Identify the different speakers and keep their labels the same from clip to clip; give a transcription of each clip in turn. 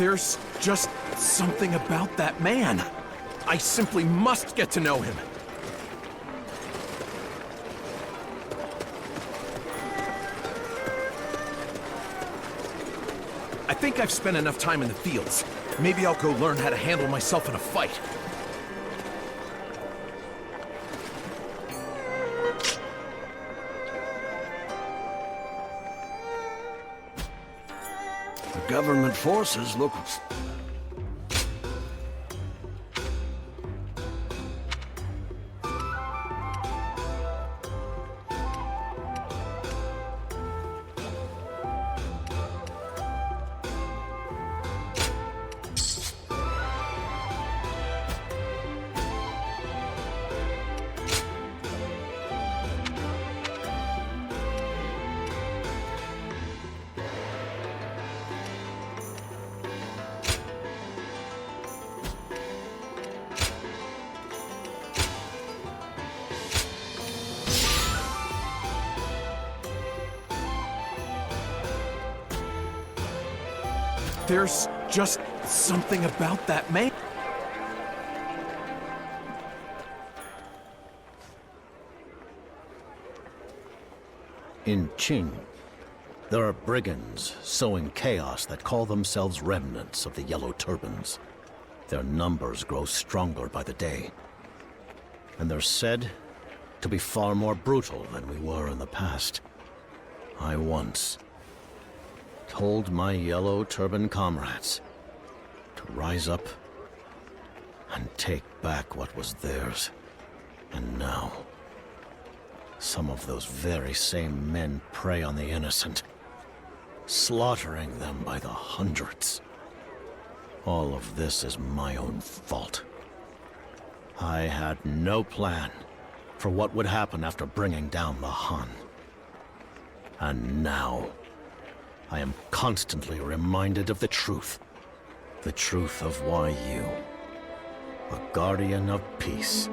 Speaker 1: There's just something about that man. I simply must get to know him. I think I've spent enough time in the fields. Maybe I'll go learn how to handle myself in a fight.
Speaker 2: The government forces look...
Speaker 1: There's just something about that man.
Speaker 3: In Qing, there are brigands sowing chaos that call themselves remnants of the Yellow Turbans. Their numbers grow stronger by the day, and they're said to be far more brutal than we were in the past. I once told my Yellow Turban comrades to rise up and take back what was theirs. And now, some of those very same men prey on the innocent, slaughtering them by the hundreds. All of this is my own fault. I had no plan for what would happen after bringing down the Han. And now, I am constantly reminded of the truth of why you, a guardian of peace,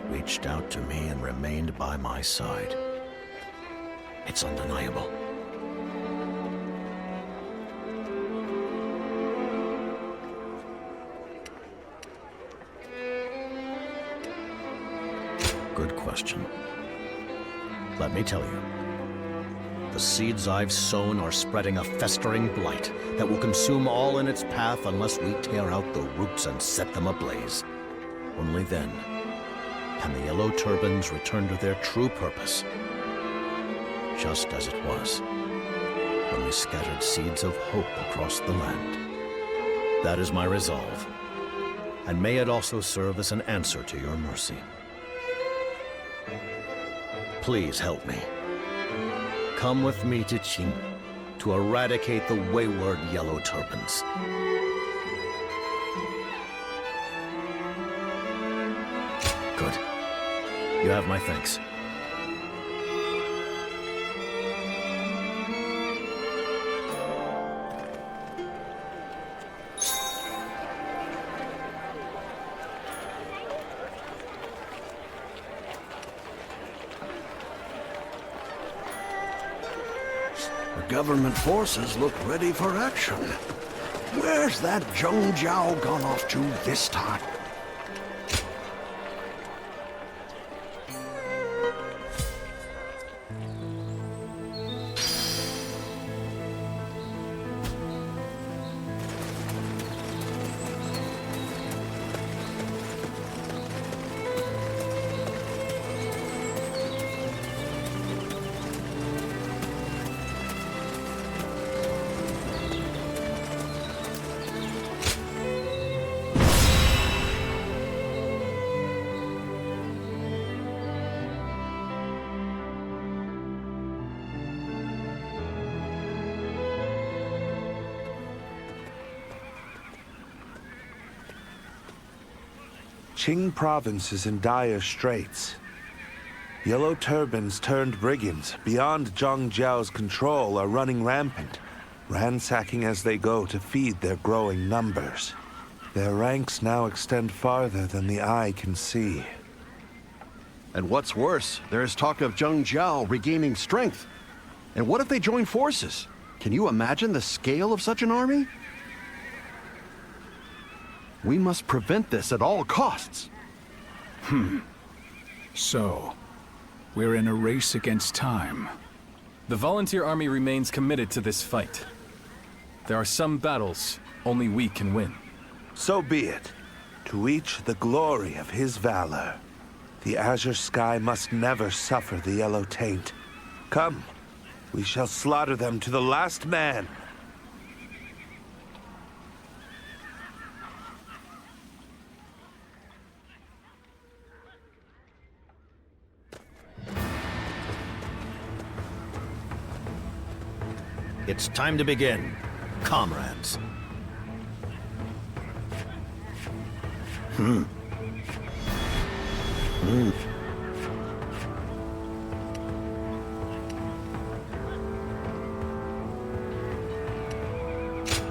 Speaker 3: reached out to me and remained by my side. It's undeniable. Good question. Let me tell you. The seeds I've sown are spreading a festering blight that will consume all in its path unless we tear out the roots and set them ablaze. Only then can the Yellow Turbans return to their true purpose, just as it was when we scattered seeds of hope across the land. That is my resolve, and may it also serve as an answer to your mercy. Please help me. Come with me to Qing to eradicate the wayward Yellow Turbans. Good. You have my thanks.
Speaker 2: The government forces look ready for action. Where's that Zhang Jiao gone off to this time?
Speaker 4: Qing province is in dire straits. Yellow Turbans turned brigands beyond Zhang Jiao's control are running rampant, ransacking as they go to feed their growing numbers. Their ranks now extend farther than the eye can see.
Speaker 2: And what's worse, there's talk of Zhang Jiao regaining strength. And what if they join forces? Can you imagine the scale of such an army? We must prevent this at all costs.
Speaker 5: So, we're in a race against time.
Speaker 6: The volunteer army remains committed to this fight. There are some battles only we can win.
Speaker 4: So be it. To each the glory of his valor. The azure sky must never suffer the yellow taint. Come, we shall slaughter them to the last man.
Speaker 3: It's time to begin, comrades.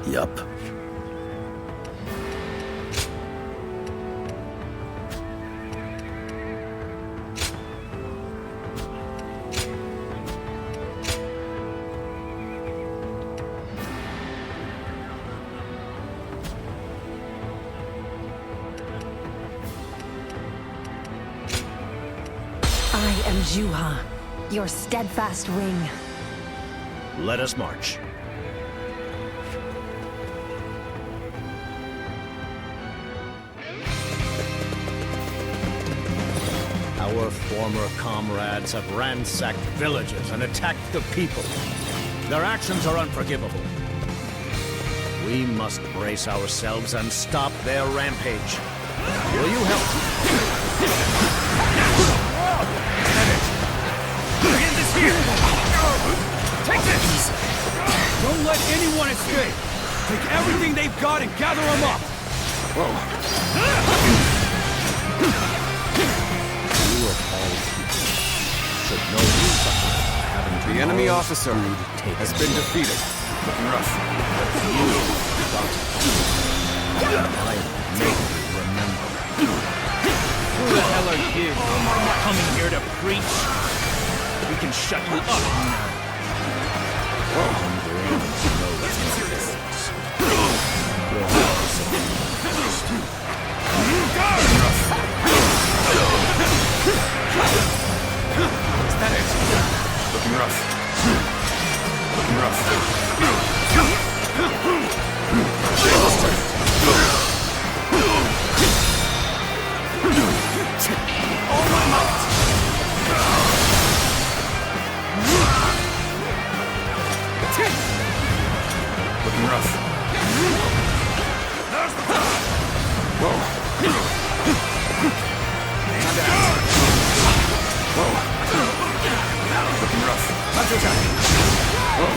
Speaker 3: Yup.
Speaker 7: I am Jiao, your steadfast wing.
Speaker 3: Let us march. Our former comrades have ransacked villages and attacked the people. Their actions are unforgivable. We must brace ourselves and stop their rampage. Will you help?
Speaker 5: End this here! Take this! Don't let anyone escape! Take everything they've got and gather them up!
Speaker 3: You of all people should know something by having
Speaker 6: The enemy officer has been defeated.
Speaker 5: Looking rough.
Speaker 3: I make you remember.
Speaker 5: Who the hell are you? Coming here to preach? We can shut you up.
Speaker 6: Is that it? Looking rough. Looking rough. All my might! Looking rough. Whoa. Time to act. Whoa. Looking rough. Time to attack. Whoa.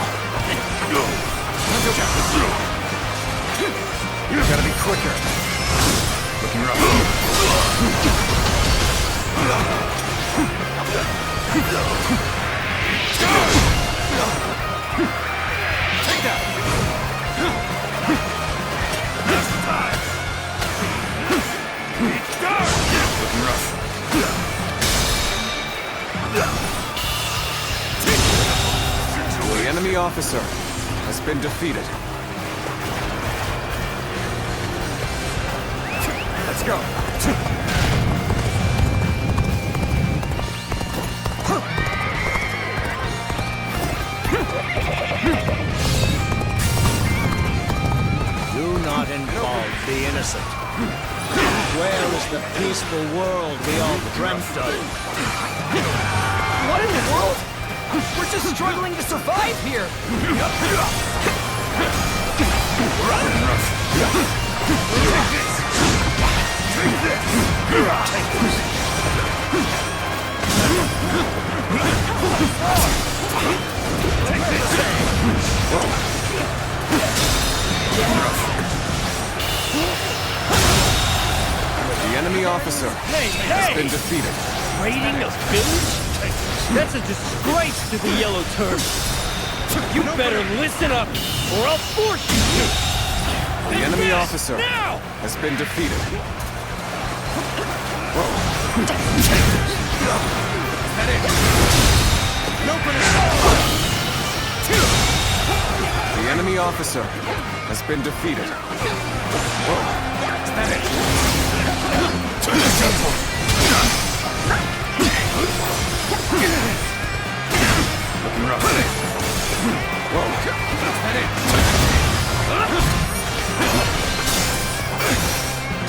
Speaker 6: Time to attack. You gotta be quicker. Looking rough. Take that! Now's the time! Looking rough. The enemy officer has been defeated. Let's go.
Speaker 3: Do not involve the innocent. Where is the peaceful world we all dreamt of?
Speaker 8: What in the world? We're just struggling to survive here!
Speaker 5: Take this!
Speaker 6: The enemy officer has been defeated.
Speaker 8: Raiding a village? That's a disgrace to the Yellow Turban! You better listen up, or I'll force you to!
Speaker 6: The enemy officer has been defeated.
Speaker 5: That it? No
Speaker 6: The enemy officer has been defeated.
Speaker 5: Is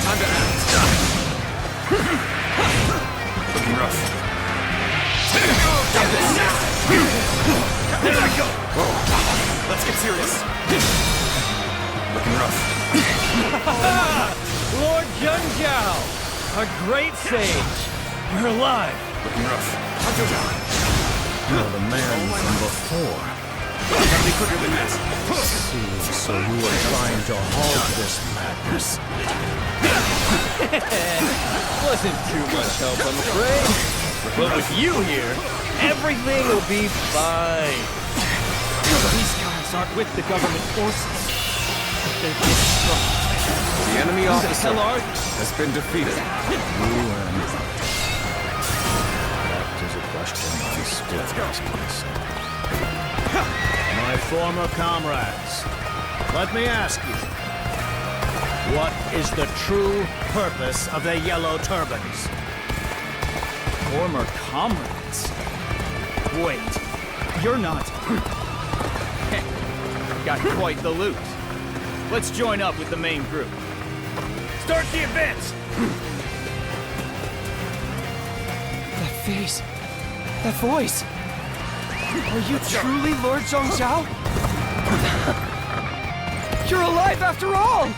Speaker 1: Time to act. Looking rough. Got this. There we go. Let's get serious. Looking rough.
Speaker 8: Lord Jiao, a great sage. We're alive.
Speaker 1: Looking rough.
Speaker 3: You're the man from before.
Speaker 1: Gotta be quicker than that.
Speaker 3: So you are trying to halt this madness.
Speaker 8: Wasn't too much help, I'm afraid. But with you here, everything will be fine. These guys aren't with the government forces. They're distraught.
Speaker 1: The enemy officer
Speaker 8: Hell
Speaker 1: has been defeated.
Speaker 3: That is a question I still ask myself. My former comrades, let me ask you, what is the true purpose of the Yellow Turbans?
Speaker 5: Former comrades? Wait, you're not... Got quite the loot. Let's join up with the main group. Start the advance!
Speaker 9: That face, that voice. Are you truly Lord Zhang? You're alive after all!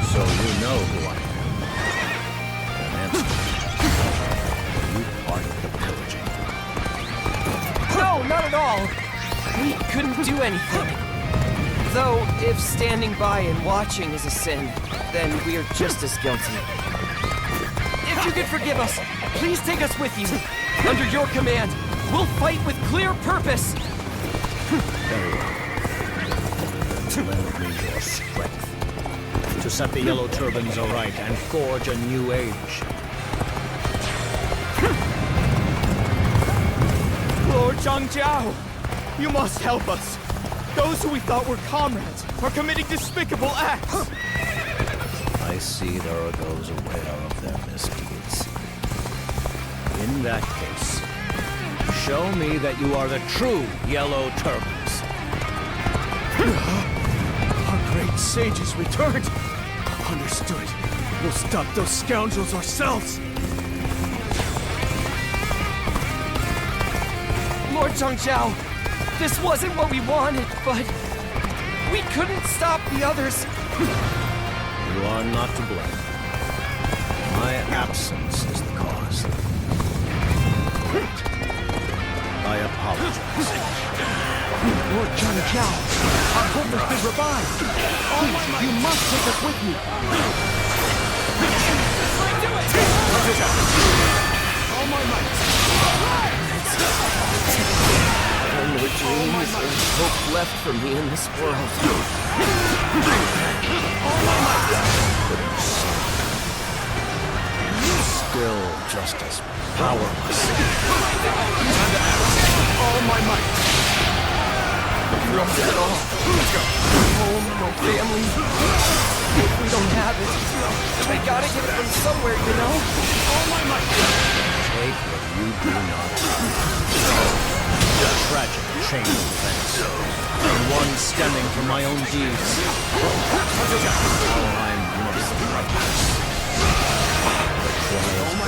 Speaker 3: So you know who I am. Then answer me. Are you part of the pillaging?
Speaker 9: No, not at all. We couldn't do anything. Though, if standing by and watching is a sin, then we're just as guilty. If you could forgive us, please take us with you. Under your command, we'll fight with clear purpose.
Speaker 3: Very well. Lend me your strength to set the Yellow Turbans aright and forge a new age.
Speaker 5: Lord Zhang, you must help us. Those who we thought were comrades are committing despicable acts.
Speaker 3: I see there are those aware of their misdeeds. In that case, show me that you are the true Yellow Turbans.
Speaker 5: Our great sages returned. Understood. We'll stop those scoundrels ourselves.
Speaker 9: Lord Zhang, this wasn't what we wanted, but we couldn't stop the others.
Speaker 3: You are not to blame. My absence is the cause. I apologize.
Speaker 9: Lord Zhang, our hope has been revived. You must take us with you. Do it!
Speaker 5: All my might.
Speaker 9: No more dreams or hope left for me in this world.
Speaker 3: Still just as powerless.
Speaker 5: All my might.
Speaker 9: Lost it all. No home, no family. If we don't have it, we gotta get it from somewhere, you know?
Speaker 5: All my might.
Speaker 3: Take what you do not have. A tragic chain of events, and one stemming from my own deeds. Now I must right this. The trials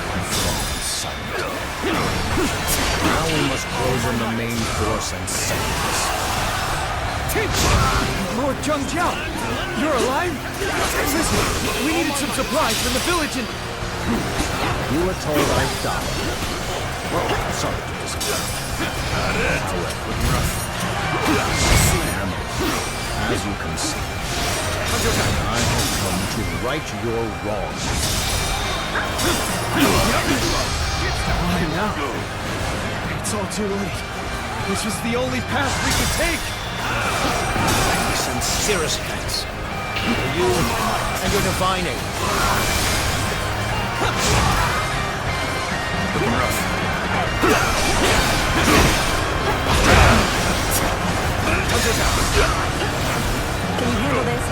Speaker 3: I fall silent. Now we must close in the main force and settle this.
Speaker 5: Lord Zhang, you're alive? Listen, we needed some supplies from the village and...
Speaker 3: You were told I'd die. Sorry to disappoint. However, I am, as you can see, and I have come to right your wrongs.
Speaker 5: Why now? It's all too late. This was the only path we could take.
Speaker 3: My sincerest thanks for you and your divine aid.
Speaker 7: Can you handle this?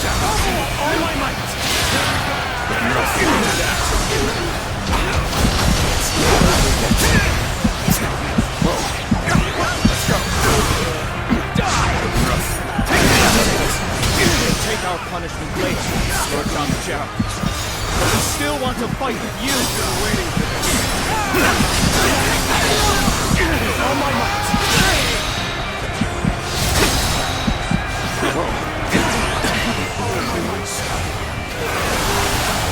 Speaker 5: All my might! Take our punishment later, Lord Jiao. But we still want to fight with you. Waiting for this. All my might.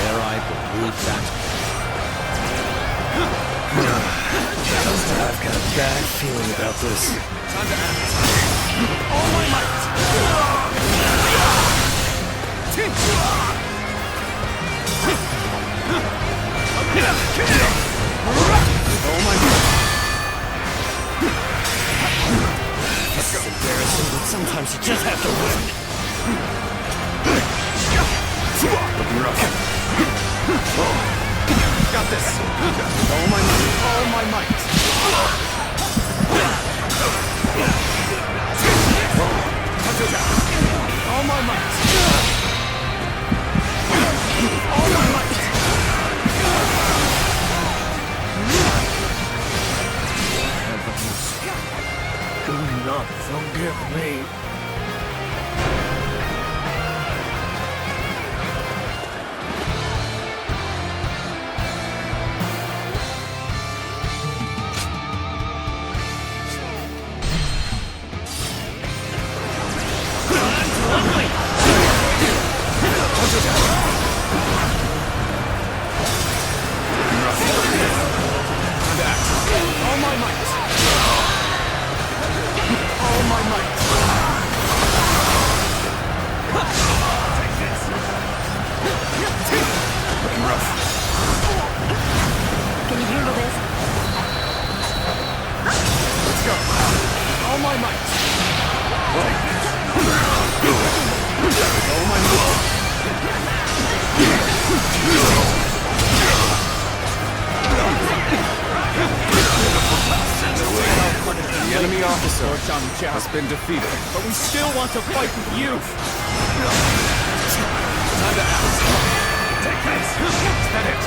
Speaker 3: Dare I believe that?
Speaker 8: I've got a bad feeling about this.
Speaker 5: Time to act. All my might.
Speaker 8: Oh my God. This is embarrassing, but sometimes you just have to win.
Speaker 5: Got this. All my might. All my might. All my might. All my might.
Speaker 8: Do not forgive me.
Speaker 5: All my might. All my might. Take this. Looking rough.
Speaker 7: Can you handle this?
Speaker 5: Let's go. All my might. Take this. All my might.
Speaker 6: The enemy officer has been defeated.
Speaker 5: But we still want to fight with you.
Speaker 6: Time to act.
Speaker 5: Take this. Is that it?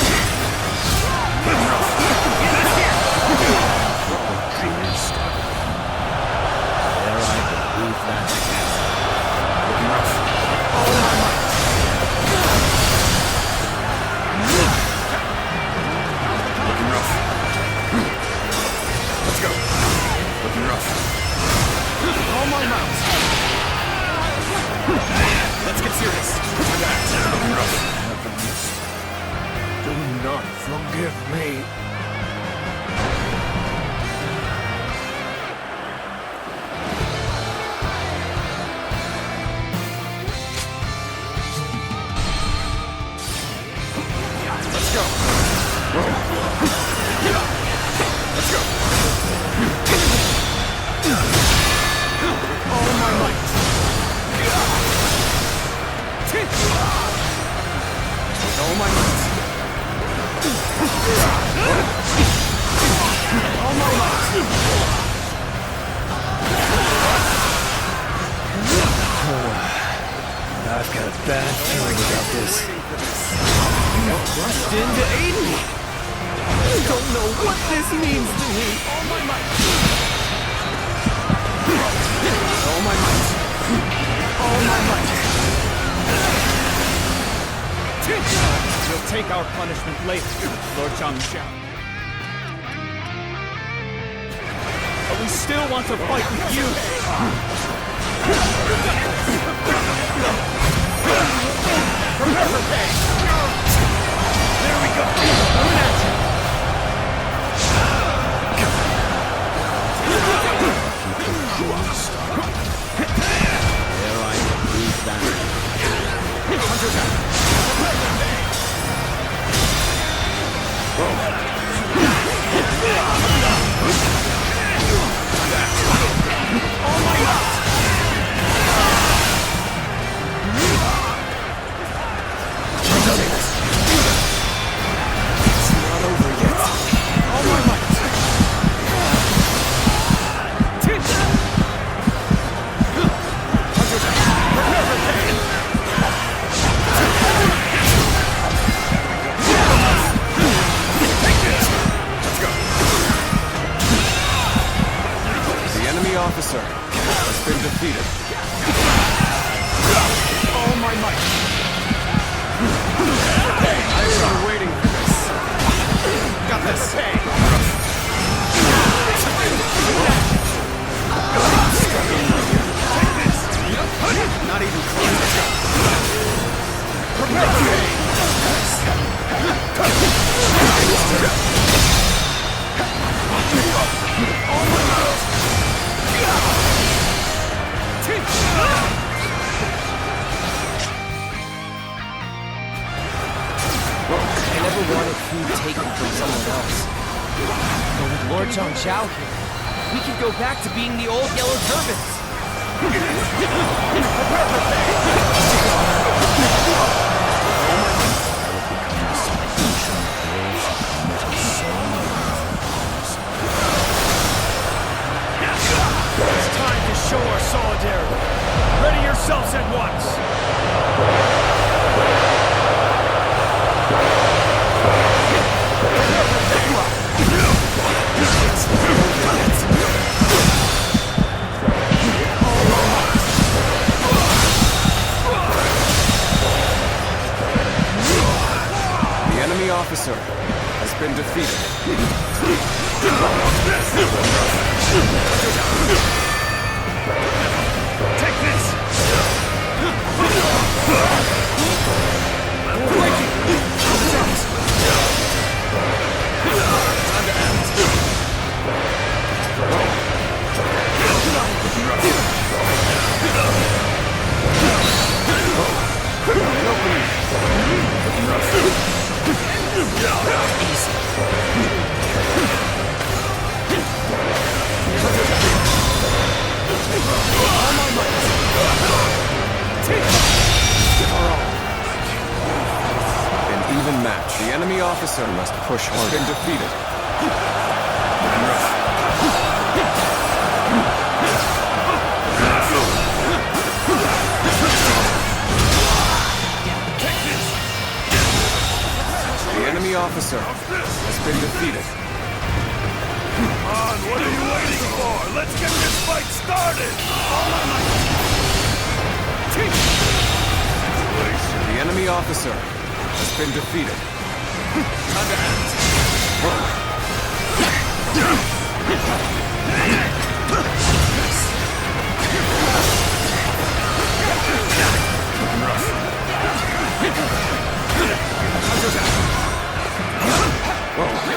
Speaker 3: Dare I believe that?
Speaker 5: Looking rough. All my might. Looking rough. Let's go. Looking rough. All my might. Let's get serious. Time to act. Looking rough.
Speaker 8: Do not forgive me.
Speaker 5: Let's go. Let's go. All my might. All my might. All my might.
Speaker 8: I've got a bad feeling about this. You rushed in to aid me. You don't know what this means to me.
Speaker 5: All my might. All my might. All my might. We'll take our punishment later, Lord Jiao. But we still want to fight with you. Prepare for pay. There we go. Coming at you.
Speaker 3: Dare I believe that?
Speaker 5: Hunter down. All my might.
Speaker 9: I never wanted food taken from someone else. But with Lord Zhang here, we can go back to being the old yellow turbans.
Speaker 5: It's time to show our solidarity. Ready yourselves at once.
Speaker 6: The enemy officer has been defeated.
Speaker 5: Take this!
Speaker 6: An even match. The enemy officer must push hard. Been defeated. The enemy officer has been defeated.
Speaker 5: Come on, what are you waiting for? Let's get this fight started!
Speaker 6: The enemy officer has been defeated. Time to act.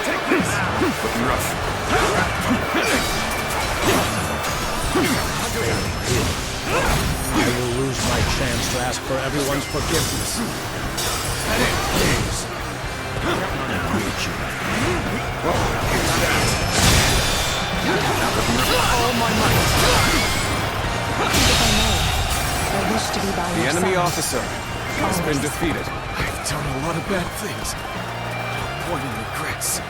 Speaker 5: Take this!
Speaker 3: I will lose my chance to ask for everyone's forgiveness. Please. I need you.
Speaker 7: All my might. If I may, I wish to be by
Speaker 6: The
Speaker 7: your
Speaker 6: enemy
Speaker 7: side.
Speaker 6: officer has been defeated.
Speaker 5: I've done a lot of bad things. One in regrets.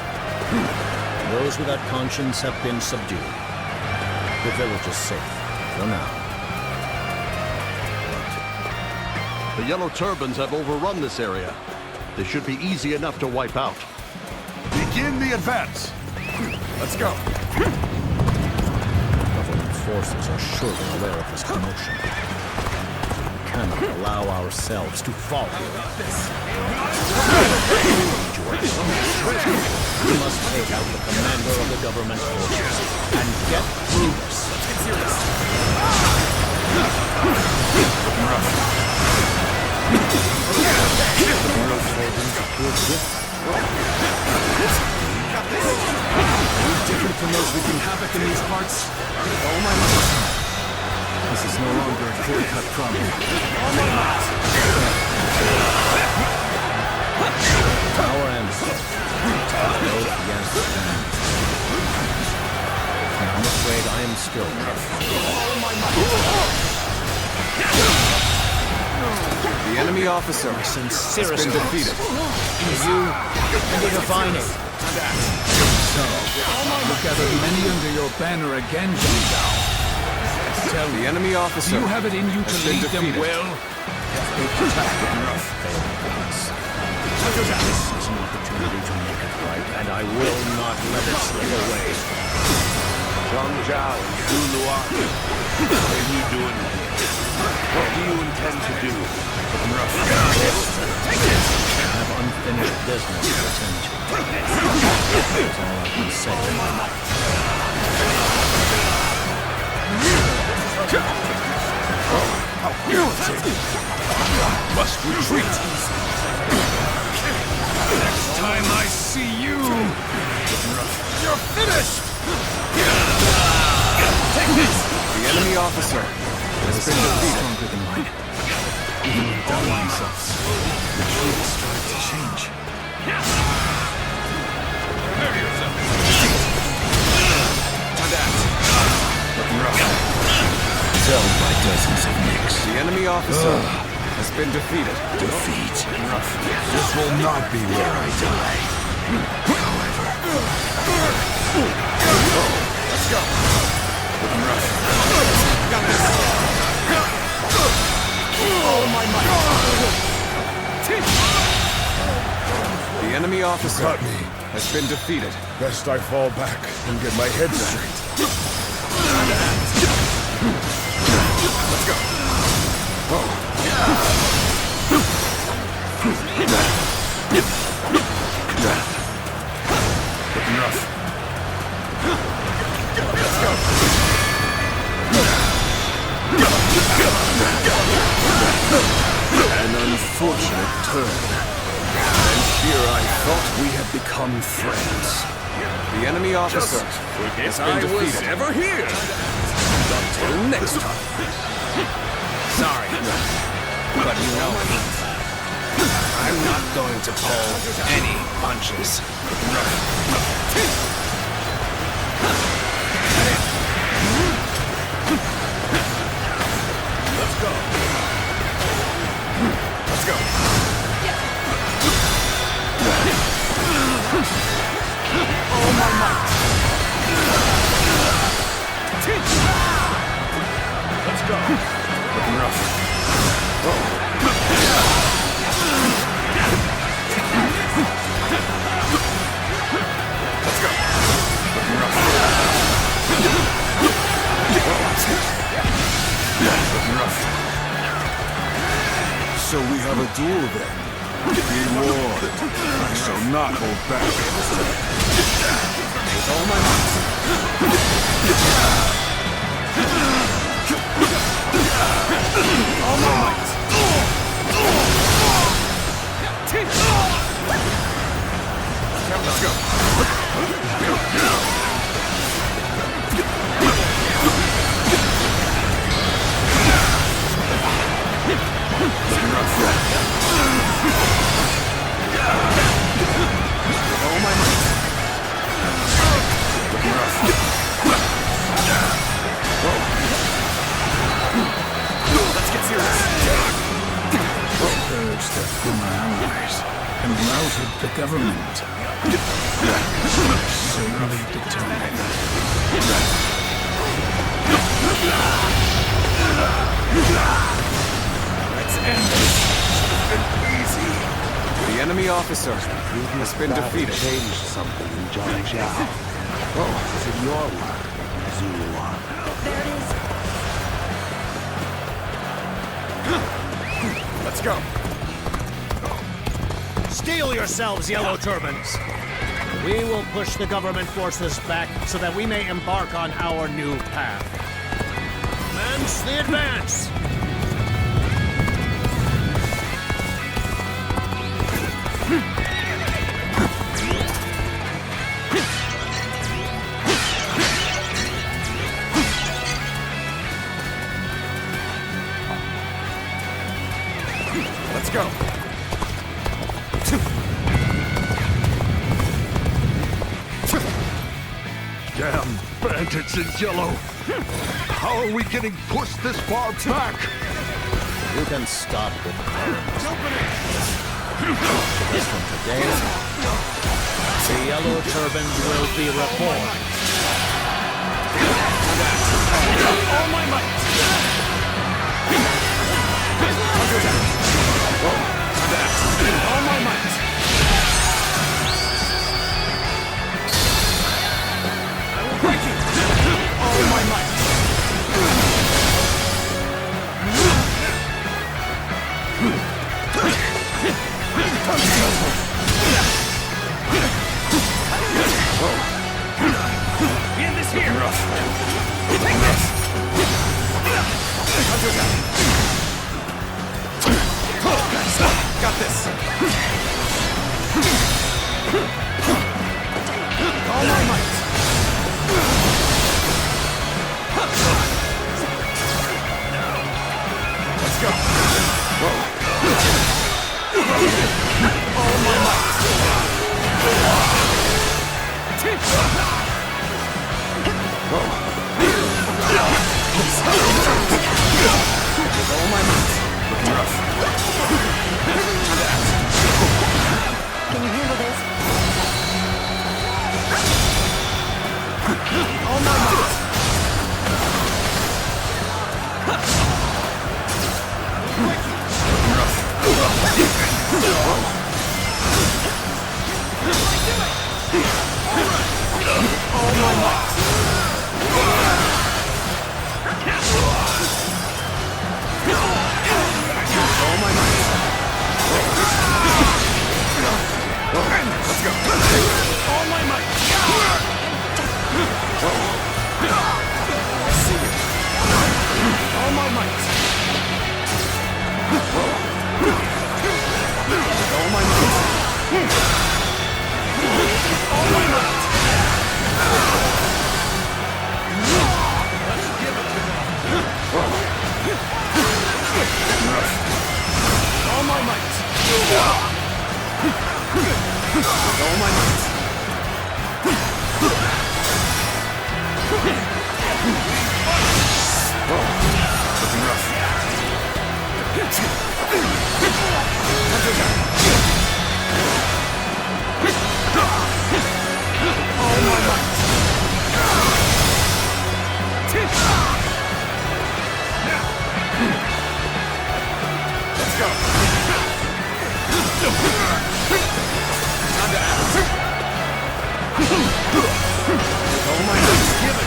Speaker 3: Those without conscience have been subdued. The village is safe, for now.
Speaker 10: The Yellow Turbans have overrun this area. They should be easy enough to wipe out.
Speaker 5: Begin the advance! Let's go!
Speaker 3: Government forces are surely aware of this commotion. We cannot allow ourselves to fall here. We must take out the commander of the government forces and get through this.
Speaker 5: Let's get serious! Different from those wreaking havoc in these parts. All my might. This is no longer a clear-cut problem. All my might.
Speaker 3: Our answer. Both yes and. I'm afraid I am still.
Speaker 5: All my might.
Speaker 6: The enemy officer has been defeated.
Speaker 3: You define it.
Speaker 5: So, you gathered many under your banner again, Jiao. Tell
Speaker 6: The
Speaker 5: me,
Speaker 6: enemy officer
Speaker 5: do you have it in you to
Speaker 6: has been
Speaker 5: lead them
Speaker 6: defeated.
Speaker 5: well?
Speaker 3: This is an opportunity to make it right, and I will not let it slip away.
Speaker 4: Jiao and Zhu Luan, what are you doing here? What do you intend to do?
Speaker 3: I have unfinished business to attend to. That's all I can say.
Speaker 5: Must retreat. Next time I see see you! You're finished! Take this!
Speaker 1: The enemy officer has been defeated.
Speaker 5: Stronger than mine. Even when doubting themselves, the truth strive to change.
Speaker 1: Prepare yourself. Time to act. Looking rough.
Speaker 5: Felled by dozens of nicks.
Speaker 1: The enemy officer has been defeated.
Speaker 2: Defeat. This will not be where I die. However.
Speaker 1: Let's go. Looking rough. Got this. Oh my might. The enemy officer
Speaker 2: Got me.
Speaker 1: has been defeated.
Speaker 2: Best I fall back and get my head straight.
Speaker 1: Let's go. Looking rough. Let's go.
Speaker 2: An unfortunate turn. And here I thought we had become friends.
Speaker 1: The enemy officer has been defeated.
Speaker 5: ever here!
Speaker 1: Until next time.
Speaker 5: Sorry, but you know me. I'm not going to pull any punches.
Speaker 1: Let's go. Let's go.
Speaker 5: Oh my might!
Speaker 1: Let's go. Looking rough. Let's go. Looking rough. Looking rough.
Speaker 2: So we have a duel then. Be warned. I shall not hold back.
Speaker 1: With all my might. All my might. Let's go. Looking rough. With all my might. Looking rough. Let's get serious.
Speaker 5: Urged that for my allies and routed the government. Solely determined.
Speaker 1: Let's end this. Easy. The enemy officer has been defeated.
Speaker 4: Changed something in Jiao. Oh, is it your work, Zulu One?
Speaker 1: Let's go.
Speaker 8: Steel yourselves, Yellow Turbans! We will push the government forces back so that we may embark on our new path. Commence the advance!
Speaker 1: Let's go.
Speaker 2: Damn bandits in yellow. How are we getting pushed this far back?
Speaker 3: You can start with current. This from today,
Speaker 8: The Yellow Turbans will be reformed.
Speaker 5: All my might!
Speaker 1: All my might.
Speaker 5: I will break you! All my might!
Speaker 1: End this here. Take this. Got this.
Speaker 5: all my might. Looking rough. All my might. Let's go. Time to act. All my might. Give it.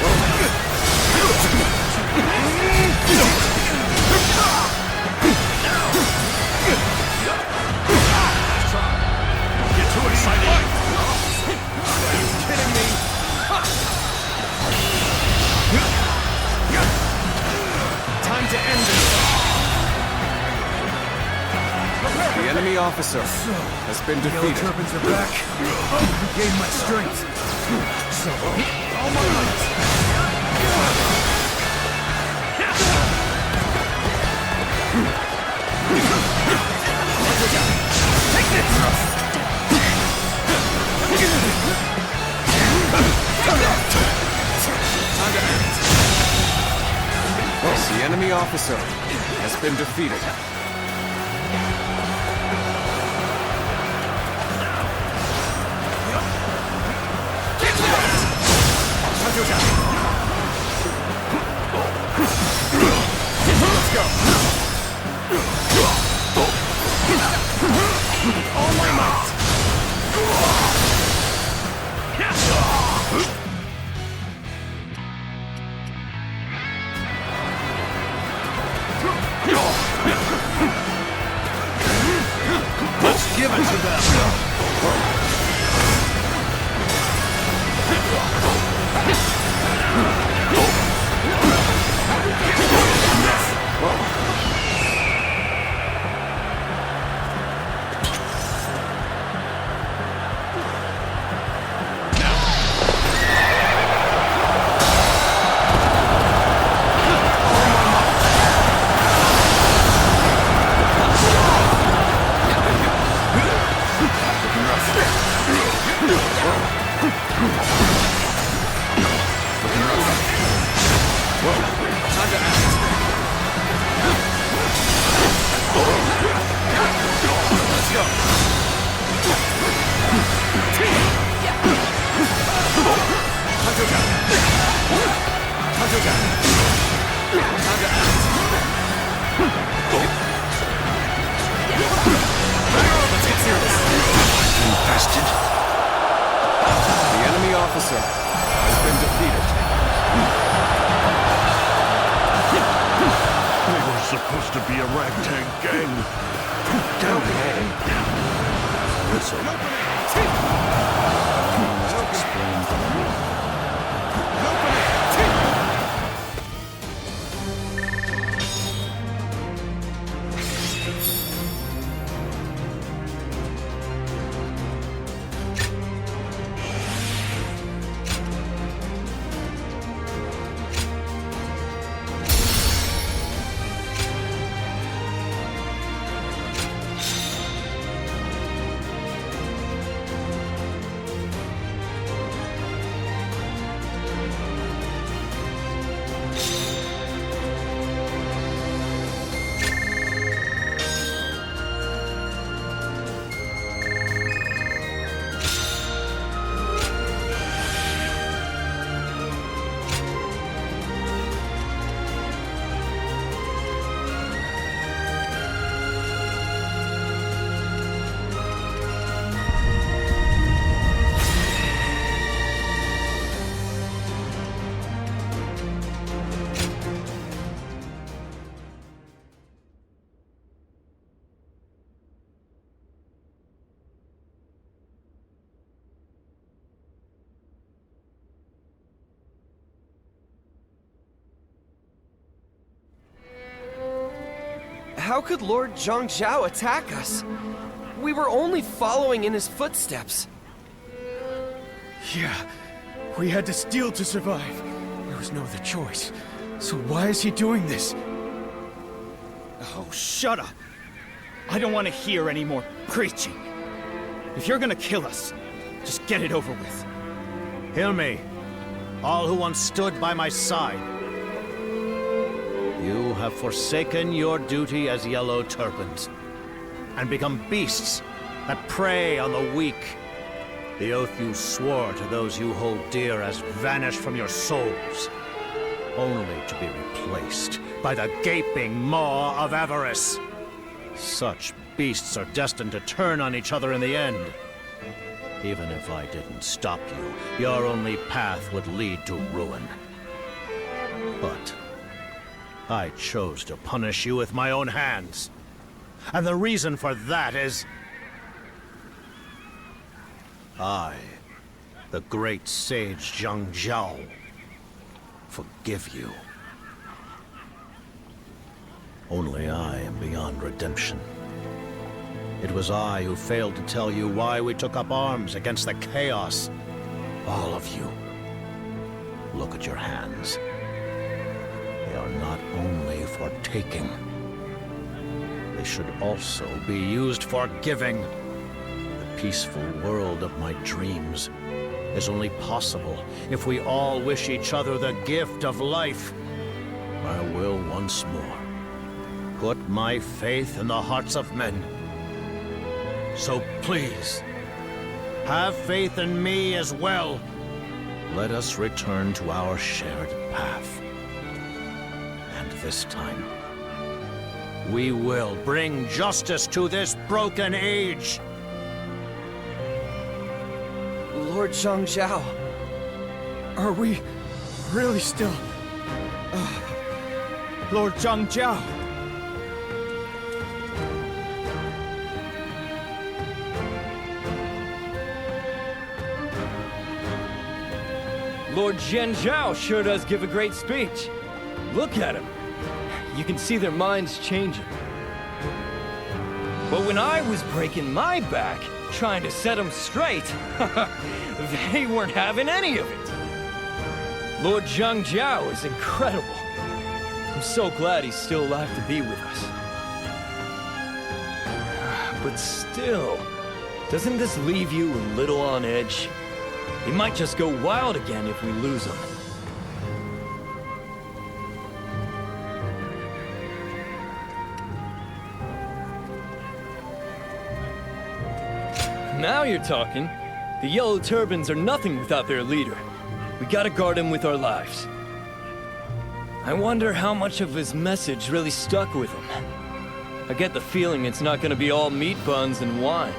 Speaker 5: Get too excited. Are you kidding me? Time to end this.
Speaker 6: The enemy officer has been
Speaker 5: Yellow
Speaker 6: defeated.
Speaker 5: turbans are back. Regain my strength. So, all my might. Take this! Time to act.
Speaker 6: The enemy officer has been defeated.
Speaker 5: Let's go. All my might.
Speaker 10: Let's give it to them.
Speaker 6: The enemy officer has been defeated.
Speaker 10: We were supposed to be a ragtag gang. Damn it all.
Speaker 3: Listen. Must explain to me.
Speaker 9: How could Lord Zhang attack us? We were only following in his footsteps.
Speaker 5: Yeah, we had to steal to survive. There was no other choice. So why is he doing this? Oh, shut up. I don't want to hear any more preaching. If you're gonna kill us, just get it over with.
Speaker 3: Hear me, all who once stood by my side. You have forsaken your duty as yellow turbans and become beasts that prey on the weak. The oath you swore to those you hold dear has vanished from your souls, only to be replaced by the gaping maw of avarice. Such beasts are destined to turn on each other in the end. Even if I didn't stop you, your only path would lead to ruin. But I chose to punish you with my own hands. And the reason for that is I, the great sage Zhang Jiao, forgive you. Only I am beyond redemption. It was I who failed to tell you why we took up arms against the chaos. All of you. Look at your hands. They are not only for taking. They should also be used for giving. The peaceful world of my dreams is only possible if we all wish each other the gift of life. I will once more put my faith in the hearts of men. So please, have faith in me as well. Let us return to our shared path. And this time, we will bring justice to this broken age.
Speaker 9: Lord Zhang Jiao,
Speaker 5: Are we really still... Lord Zhang Jiao?
Speaker 8: Lord Zhang Jiao sure does give a great speech. Look at him. You can see their minds changing. But when I was breaking my back, trying to set them straight, they weren't having any of it. Lord Zhang Jiao is incredible. I'm so glad he's still alive to be with us. But still, doesn't this leave you a little on edge? He might just go wild again if we lose him. Now you're talking. The Yellow Turbans are nothing without their leader. We gotta guard him with our lives. I wonder how much of his message really stuck with him. I get the feeling it's not gonna be all meat buns and wine.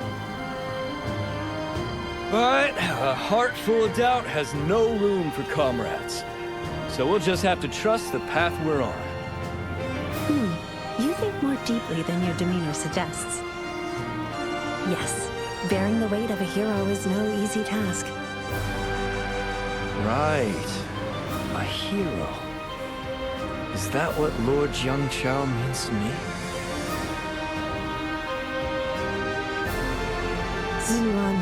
Speaker 8: But a heart full of doubt has no room for comrades. So we'll just have to trust the path we're on.
Speaker 7: You think more deeply than your demeanor suggests. Yes, bearing the weight of a hero is no easy task.
Speaker 8: Right. A hero. Is that what Lord Zhang Jiao means to me?
Speaker 7: Ziyuan,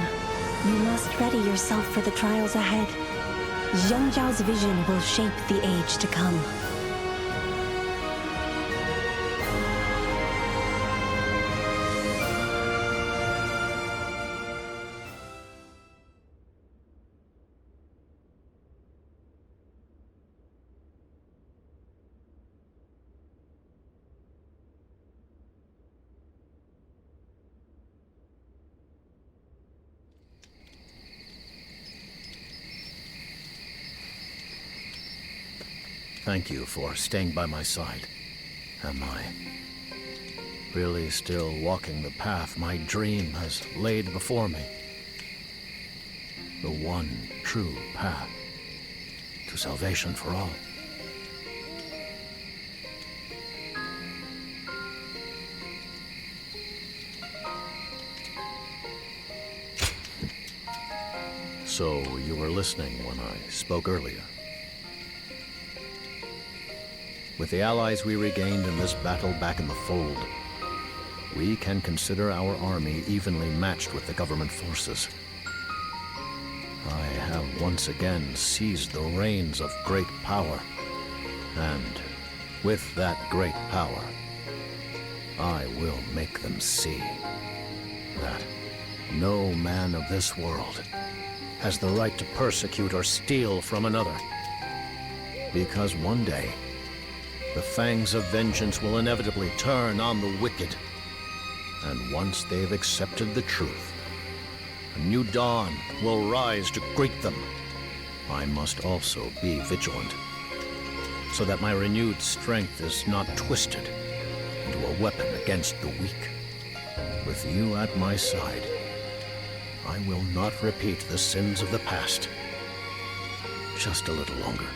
Speaker 7: you must ready yourself for the trials ahead. Zhang Jiao's vision will shape the age to come.
Speaker 3: Thank you for staying by my side. Am I really still walking the path my dream has laid before me? The one true path to salvation for all. So you were listening when I spoke earlier. With the allies we regained in this battle back in the fold, we can consider our army evenly matched with the government forces. I have once again seized the reins of great power, and with that great power I will make them see that no man of this world has the right to persecute or steal from another. Because one day, the fangs of vengeance will inevitably turn on the wicked. And once they've accepted the truth, a new dawn will rise to greet them. I must also be vigilant, so that my renewed strength is not twisted into a weapon against the weak. With you at my side, I will not repeat the sins of the past. Just a little longer.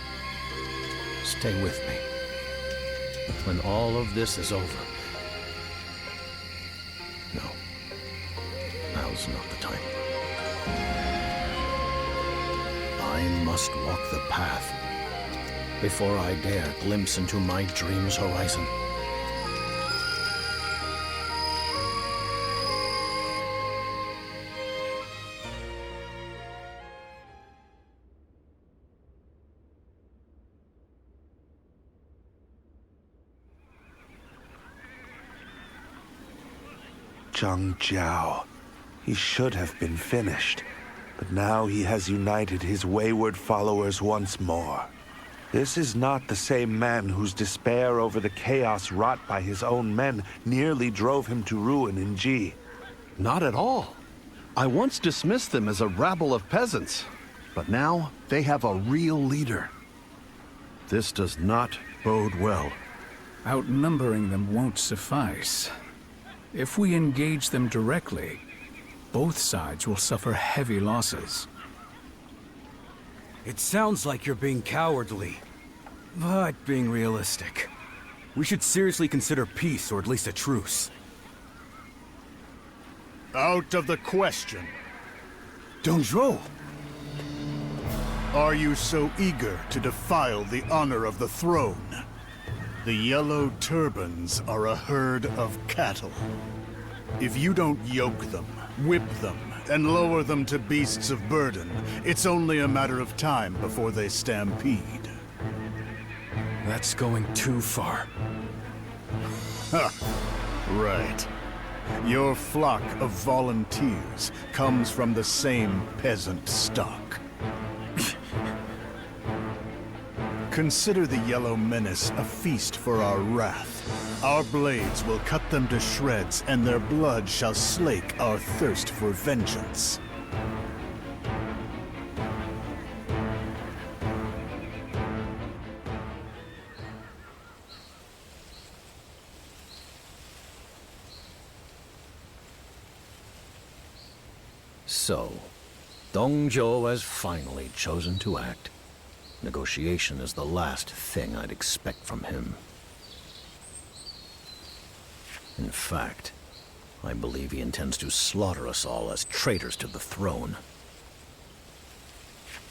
Speaker 3: Stay with me. When all of this is over. No. Now's not the time. I must walk the path before I dare glimpse into my dream's horizon.
Speaker 4: Zhang Jiao. He should have been finished, but now he has united his wayward followers once more. This is not the same man whose despair over the chaos wrought by his own men nearly drove him to ruin in Ji.
Speaker 10: Not at all. I once dismissed them as a rabble of peasants, but now they have a real leader. This does not bode well.
Speaker 5: Outnumbering them won't suffice. If we engage them directly, both sides will suffer heavy losses. It sounds like you're being cowardly, but being realistic. We should seriously consider peace, or at least a truce.
Speaker 11: Out of the question.
Speaker 5: Dongzhou!
Speaker 11: Are you so eager to defile the honor of the throne? The Yellow Turbans are a herd of cattle. If you don't yoke them, whip them, and lower them to beasts of burden, it's only a matter of time before they stampede.
Speaker 5: That's going too far.
Speaker 11: Ha! Right. Your flock of volunteers comes from the same peasant stock. Consider the Yellow Menace a feast for our wrath. Our blades will cut them to shreds, and their blood shall slake our thirst for vengeance.
Speaker 3: So, Dongzhou has finally chosen to act. Negotiation is the last thing I'd expect from him. In fact, I believe he intends to slaughter us all as traitors to the throne.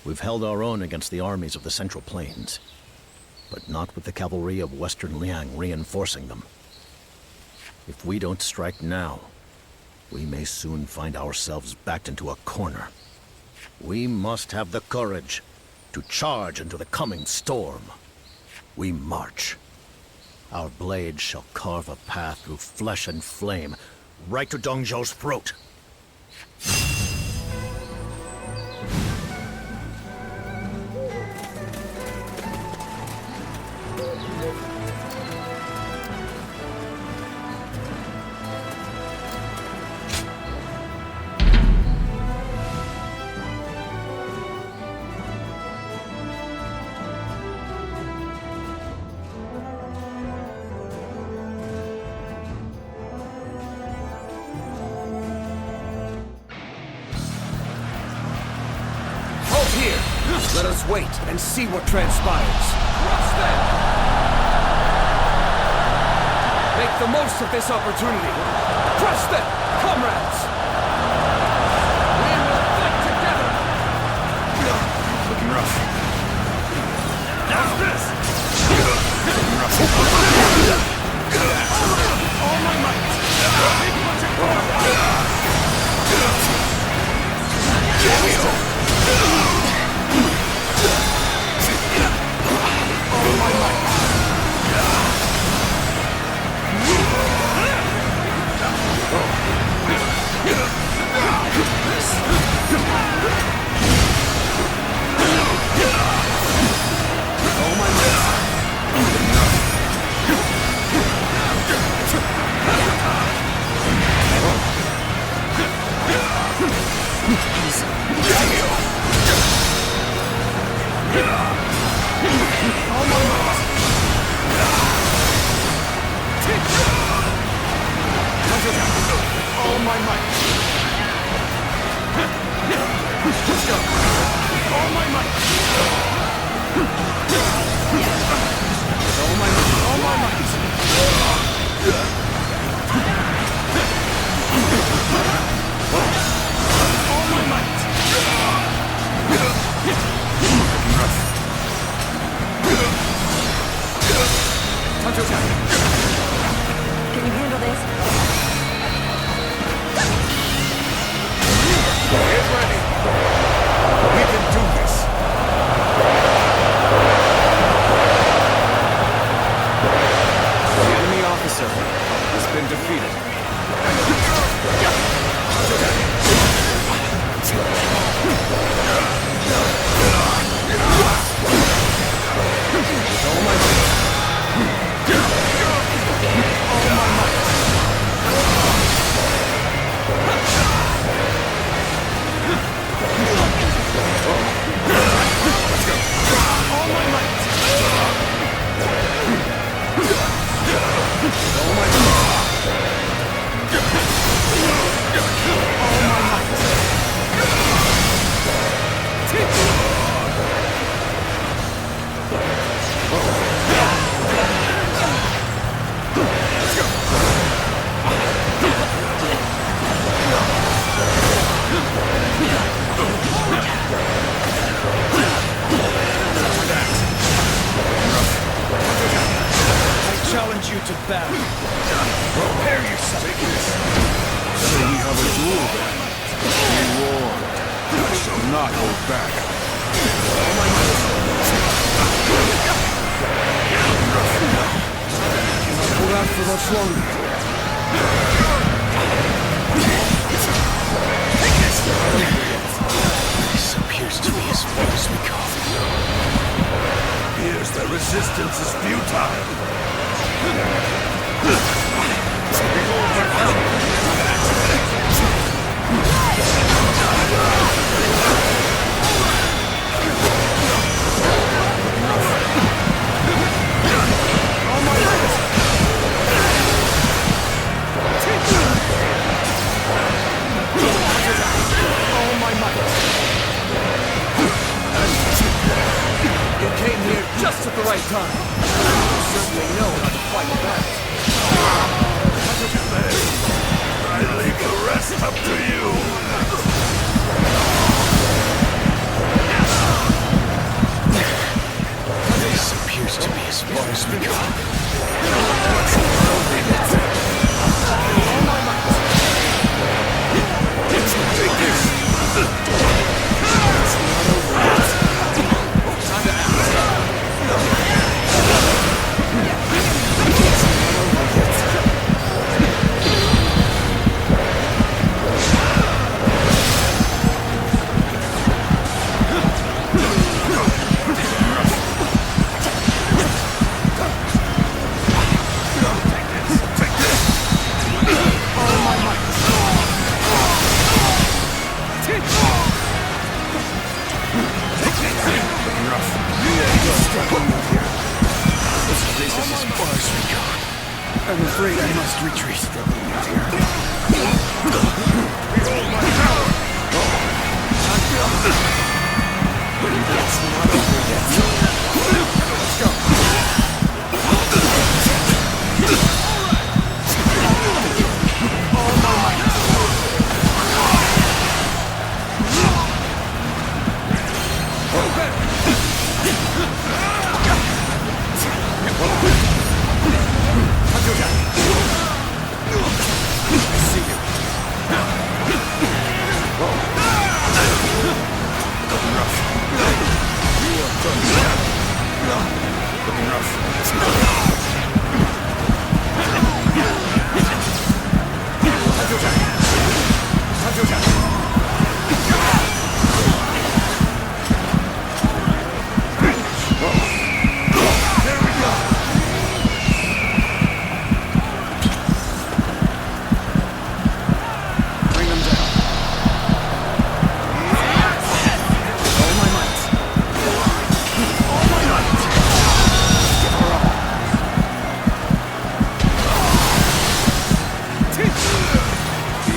Speaker 3: We've held our own against the armies of the Central Plains, but not with the cavalry of Western Liang reinforcing them. If we don't strike now, we may soon find ourselves backed into a corner. We must have the courage to charge into the coming storm. We march. Our blades shall carve a path through flesh and flame, right to Dongzhou's throat.
Speaker 9: Let us wait and see what transpires.
Speaker 5: Crush them!
Speaker 9: Make the most of this opportunity. Crush them, comrades!
Speaker 5: We will fight together!
Speaker 1: Looking rough. How's this? Looking rough.
Speaker 5: All my might! Big bunch of all my might! my might. Let's go. All my might. All my might. All my might. All my might. Touch attack.
Speaker 7: Can you handle this?
Speaker 1: Get ready. We can do this.
Speaker 5: The enemy officer has been defeated. With all my might. All my might. Let's go. All my might. All my might. All my might. Let's go. I challenge you to battle. Prepare yourself.
Speaker 11: So we have a duel then. Reward. I shall not hold back.
Speaker 5: Cannot hold out for much longer.
Speaker 1: This appears to be as far as we go.
Speaker 2: Appears the resistance is futile.
Speaker 5: All my might. You came here just at the right time. You certainly know how to fight back.
Speaker 2: I leave the rest up to you.
Speaker 1: This appears to be as far as we go.
Speaker 2: Take this.
Speaker 5: Time to act. I'm afraid I must retreat. It's not over yet. Let's go. All my might.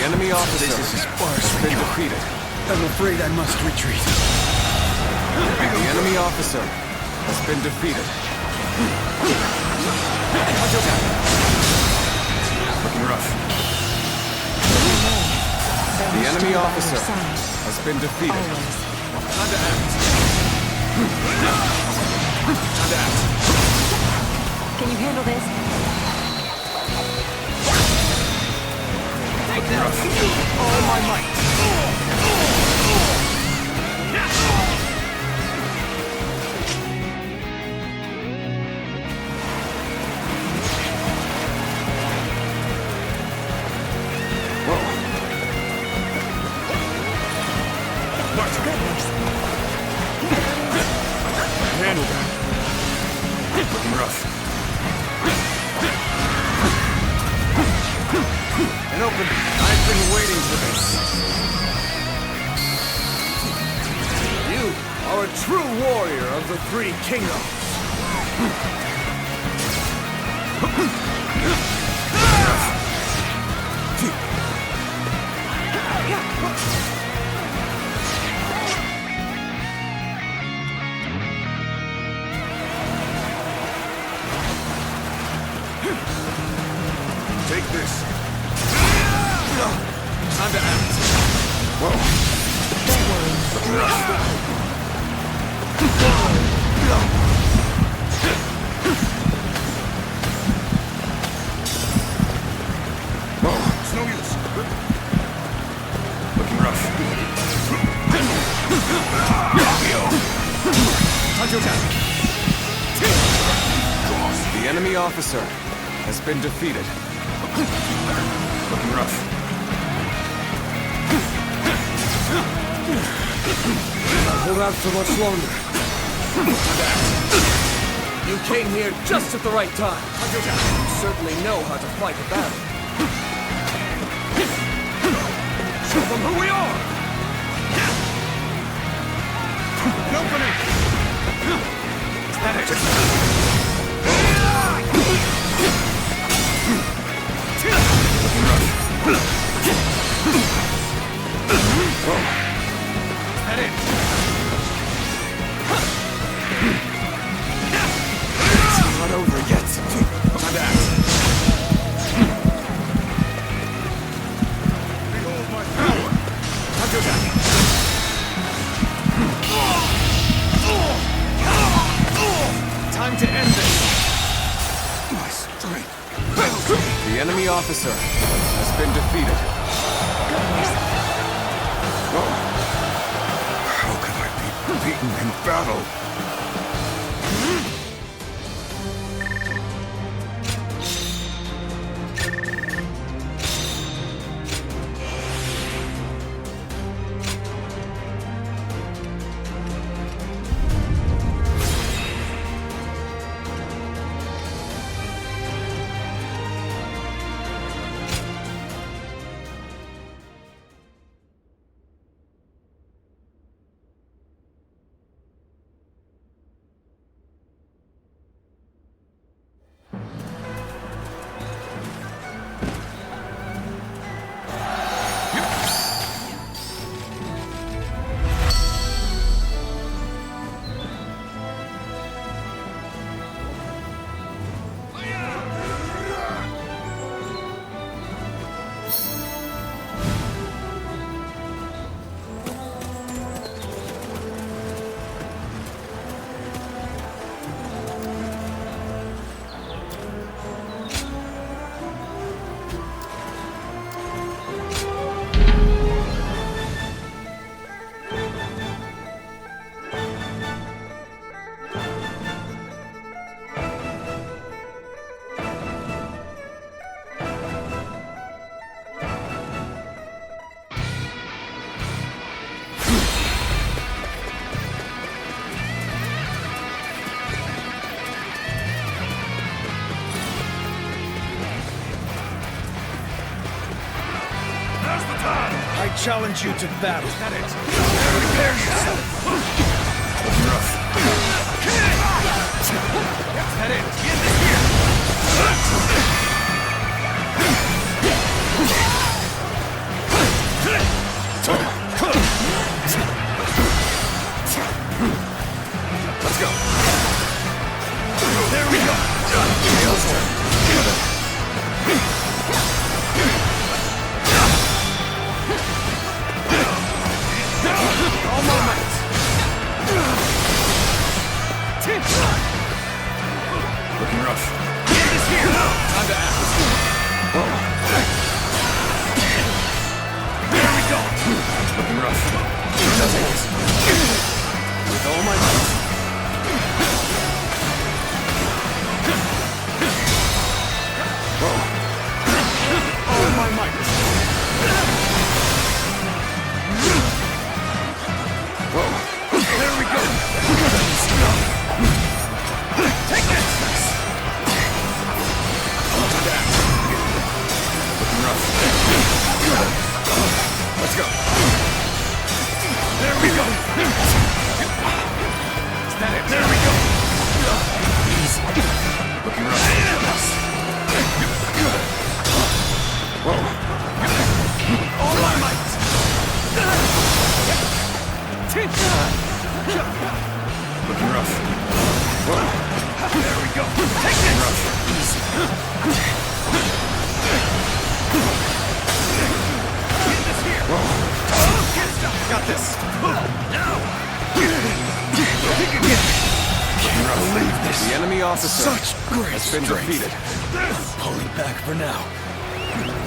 Speaker 6: enemy officer
Speaker 5: This is far
Speaker 6: has been defeated.
Speaker 5: I'm afraid I must retreat.
Speaker 6: The enemy officer has been defeated.
Speaker 1: Looking rough.
Speaker 6: The enemy officer has been defeated.
Speaker 1: Time to act. Time to act.
Speaker 7: Can you handle this?
Speaker 5: Take this! All my might!
Speaker 1: Handle that. Looking rough. An open. I've been waiting for this. You are a true warrior of the Three Kingdoms. Take this. Time to act. Whoa. Looking rough. Whoa. It's no use. Looking rough. Time to attack.
Speaker 6: The enemy officer has been defeated.
Speaker 1: Looking rough.
Speaker 9: Not hold out for much longer. You came here just at the right time. You certainly know how to fight a battle.
Speaker 1: Show them who we are! An opening! Is that it? Looking rough. Whoa. Is that it? It's not over yet. Time to act. Behold my power! Time to attack. Time to end this. My strength.
Speaker 6: The enemy officer has been defeated.
Speaker 1: How could I be beaten in battle?
Speaker 5: I challenge you to battle.
Speaker 1: Is that it? Prepare yourself. Looking rough. Is that it? End this here. Let's go. There we go. Is that it? There we go. Easy. Looking rough. Whoa. All my might. Looking rough. Whoa. There we go. Take this. Rough. Easy. Get this here. Whoa. Got this. Now. Can't believe this.
Speaker 6: The enemy officer
Speaker 1: Such great
Speaker 6: has been
Speaker 1: strength.
Speaker 6: defeated.
Speaker 1: Pulling back for now.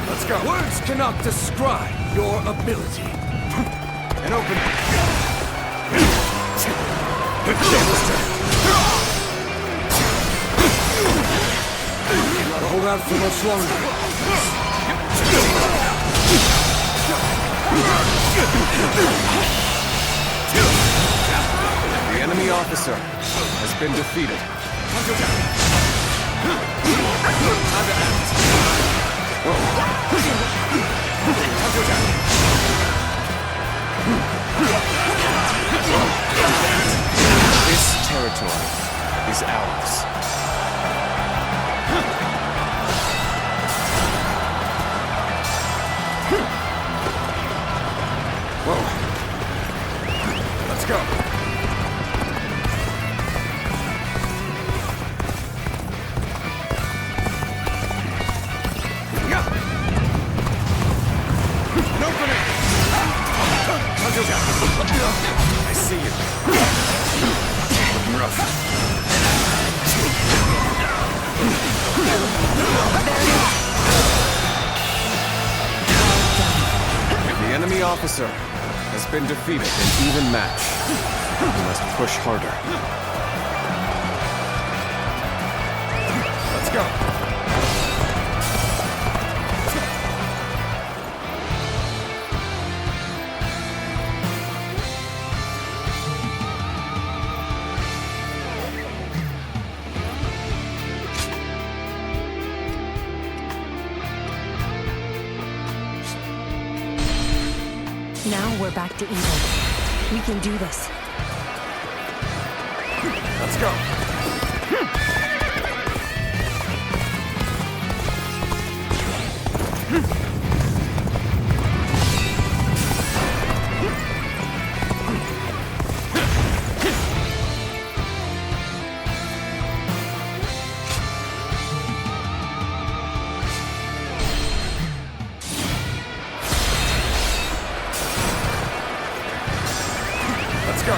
Speaker 1: Let's go. Words cannot describe your ability. And open. Cannot hold out for much longer.
Speaker 6: The enemy officer has been defeated.
Speaker 1: This territory is ours. Whoa. Let's go. An opening. I see you. Looking rough.
Speaker 6: The enemy officer has been defeated in even match. We must push harder.
Speaker 1: Let's go.
Speaker 7: Now we're back to even. We can do this.
Speaker 1: Let's go. Let's go.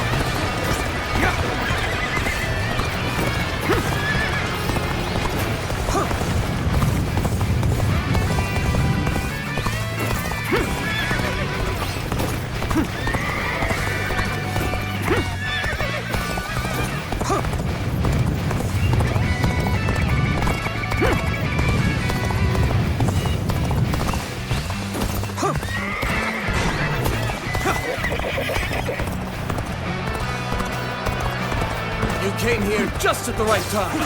Speaker 1: You came here just at the right time. You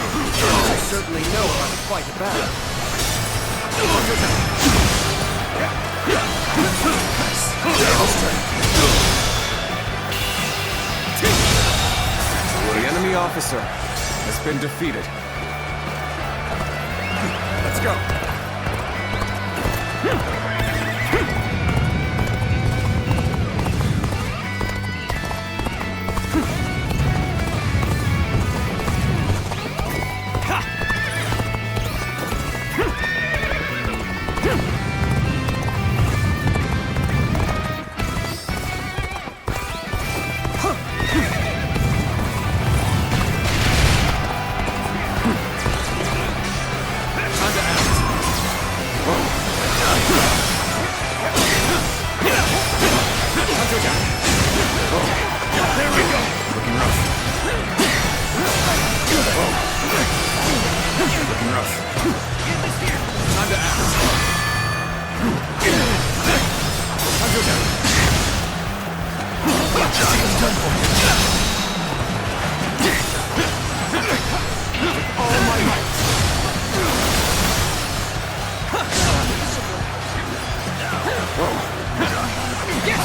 Speaker 1: certainly know how to fight a battle.
Speaker 6: The enemy officer has been defeated.
Speaker 1: Let's go. Time to act.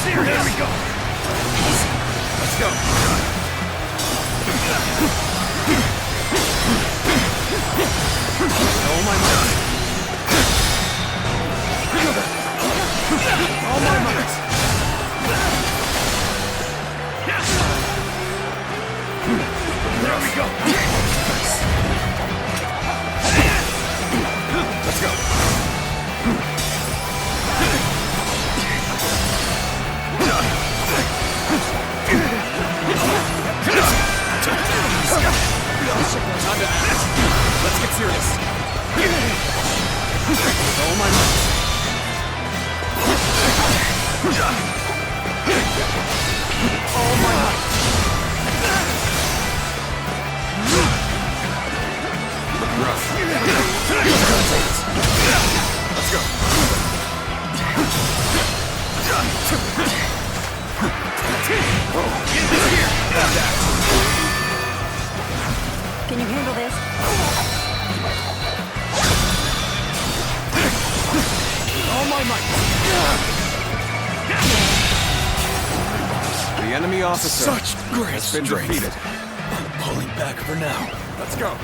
Speaker 5: There we go. Let's go.
Speaker 8: Oh my might.
Speaker 5: All my might. There we go. Let's go. Time to act. Let's get serious.
Speaker 8: Oh my might.
Speaker 5: All my might. Rough. Let's go. Get this here.
Speaker 7: Can you handle this?
Speaker 5: All my might.
Speaker 6: The enemy officer
Speaker 1: Such great
Speaker 6: has been
Speaker 1: strength.
Speaker 6: defeated.
Speaker 1: I'm pulling back for now.
Speaker 5: Let's go.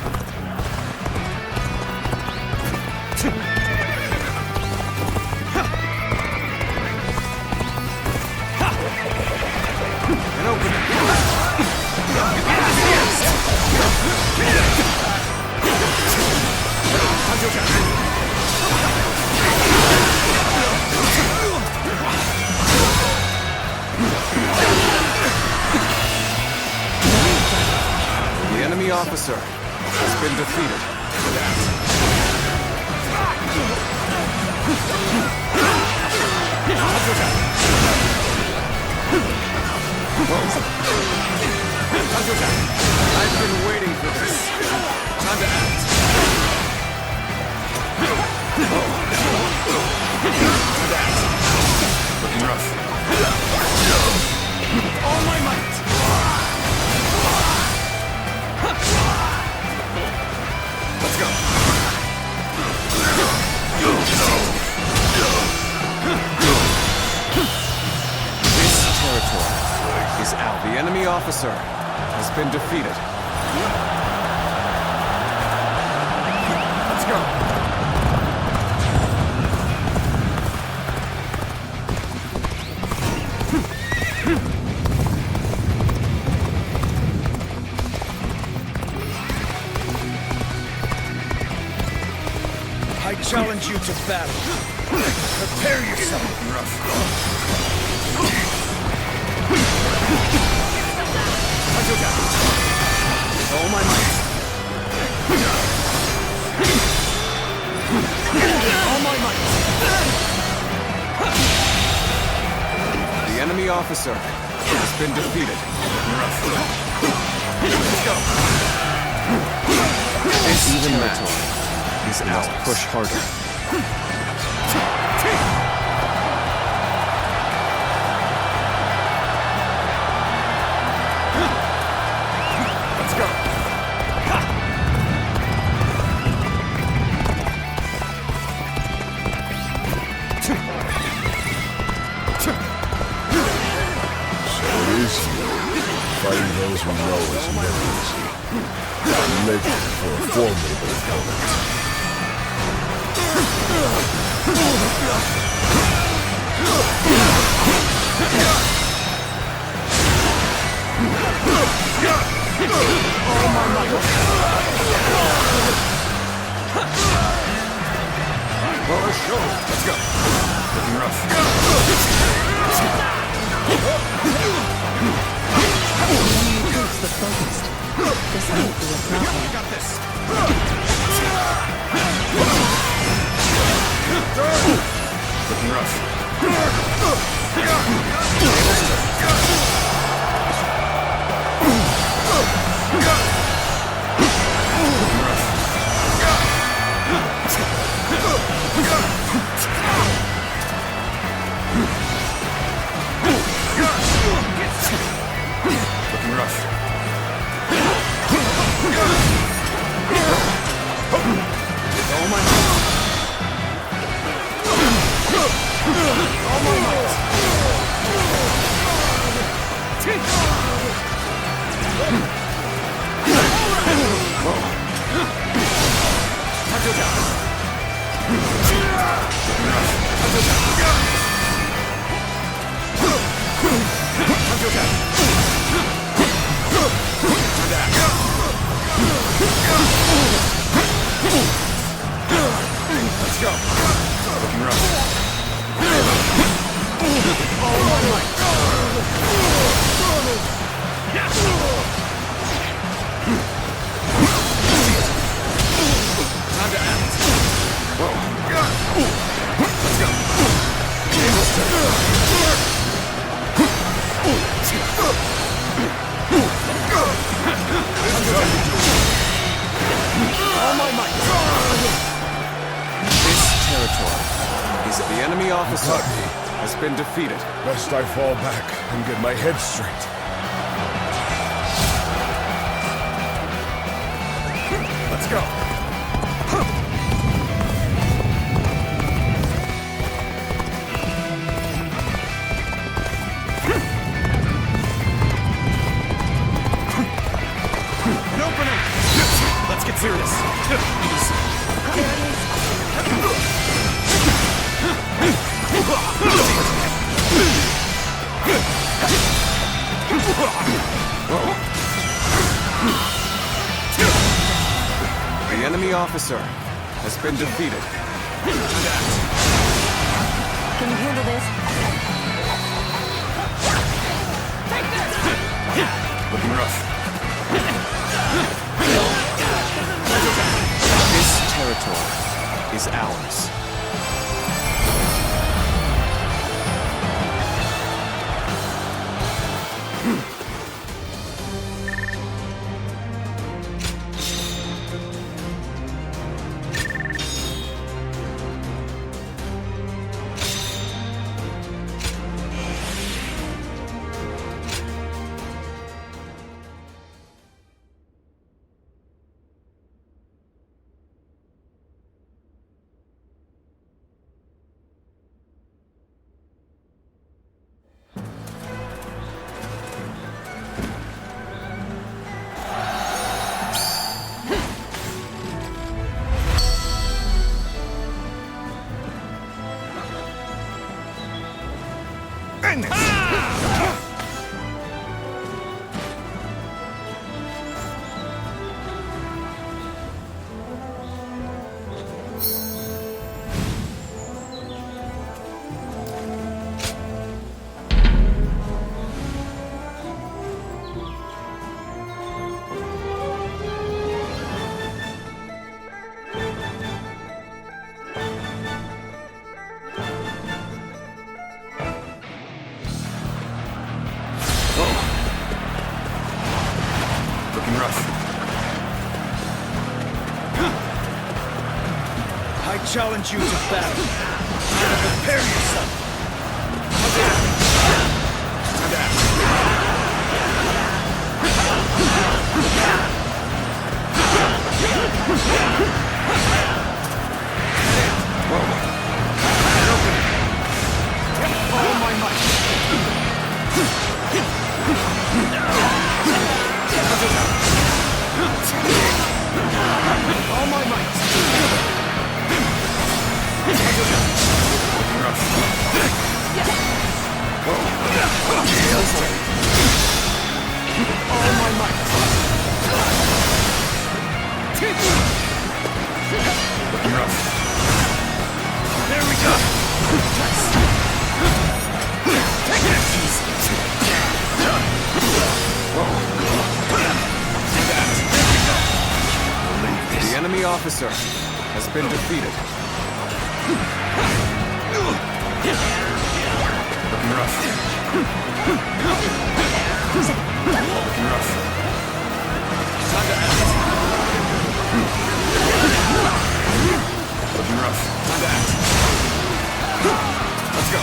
Speaker 6: And open it. The enemy officer has been defeated. I've been waiting for this. Time to act.
Speaker 5: Looking rough. All my might. Let's go.
Speaker 6: This territory is out. The enemy officer has been defeated.
Speaker 5: Let's go. I challenge you to battle. Prepare yourself, rough.
Speaker 6: All my might.
Speaker 5: All my might.
Speaker 6: The enemy officer has been defeated.
Speaker 5: Let's go.
Speaker 6: This territory is out. Push harder.
Speaker 5: Let's go.
Speaker 12: Fighting those we know is never easy. Religion for a formidable opponent.
Speaker 5: All my might.
Speaker 6: Well, sure. Let's go.
Speaker 5: Looking rough.
Speaker 7: Improves the focus. This might be a problem.
Speaker 5: I got this.
Speaker 6: The officer has been defeated.
Speaker 12: Best I fall back and get my head straight.
Speaker 6: Let's go.
Speaker 5: An opening!
Speaker 6: Let's get serious. The enemy officer has been defeated.
Speaker 7: Can you handle this?
Speaker 6: Looking rough. This territory is ours. Looking rough.
Speaker 5: I challenge you to battle. Prepare yourself. All my might. All my might. All my might.
Speaker 6: Looking rough.
Speaker 5: There we go. Take it.
Speaker 6: The enemy officer has been defeated. Looking rough. Looking rough.
Speaker 5: Time to act.
Speaker 6: Looking rough.
Speaker 5: Time to act.
Speaker 6: Let's go.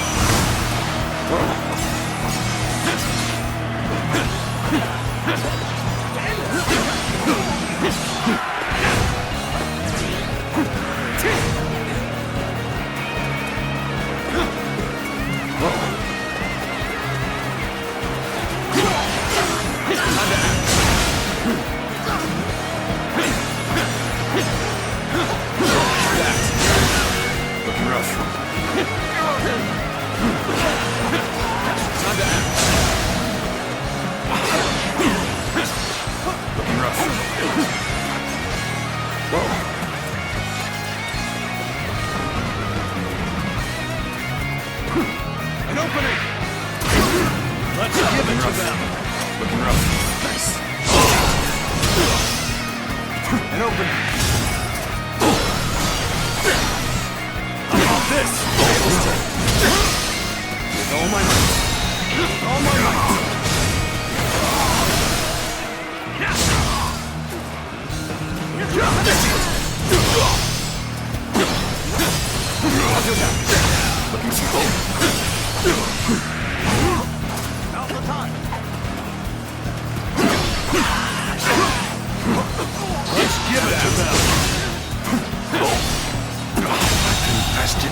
Speaker 6: Looking rough.
Speaker 5: Time to act.
Speaker 6: Looking rough. Whoa.
Speaker 5: An opening. Let's give it to them.
Speaker 6: Looking rough.
Speaker 5: Nice. An opening. How about this? With all my might. All my might.
Speaker 11: Now's the time.
Speaker 1: Let's give it to them. Contested.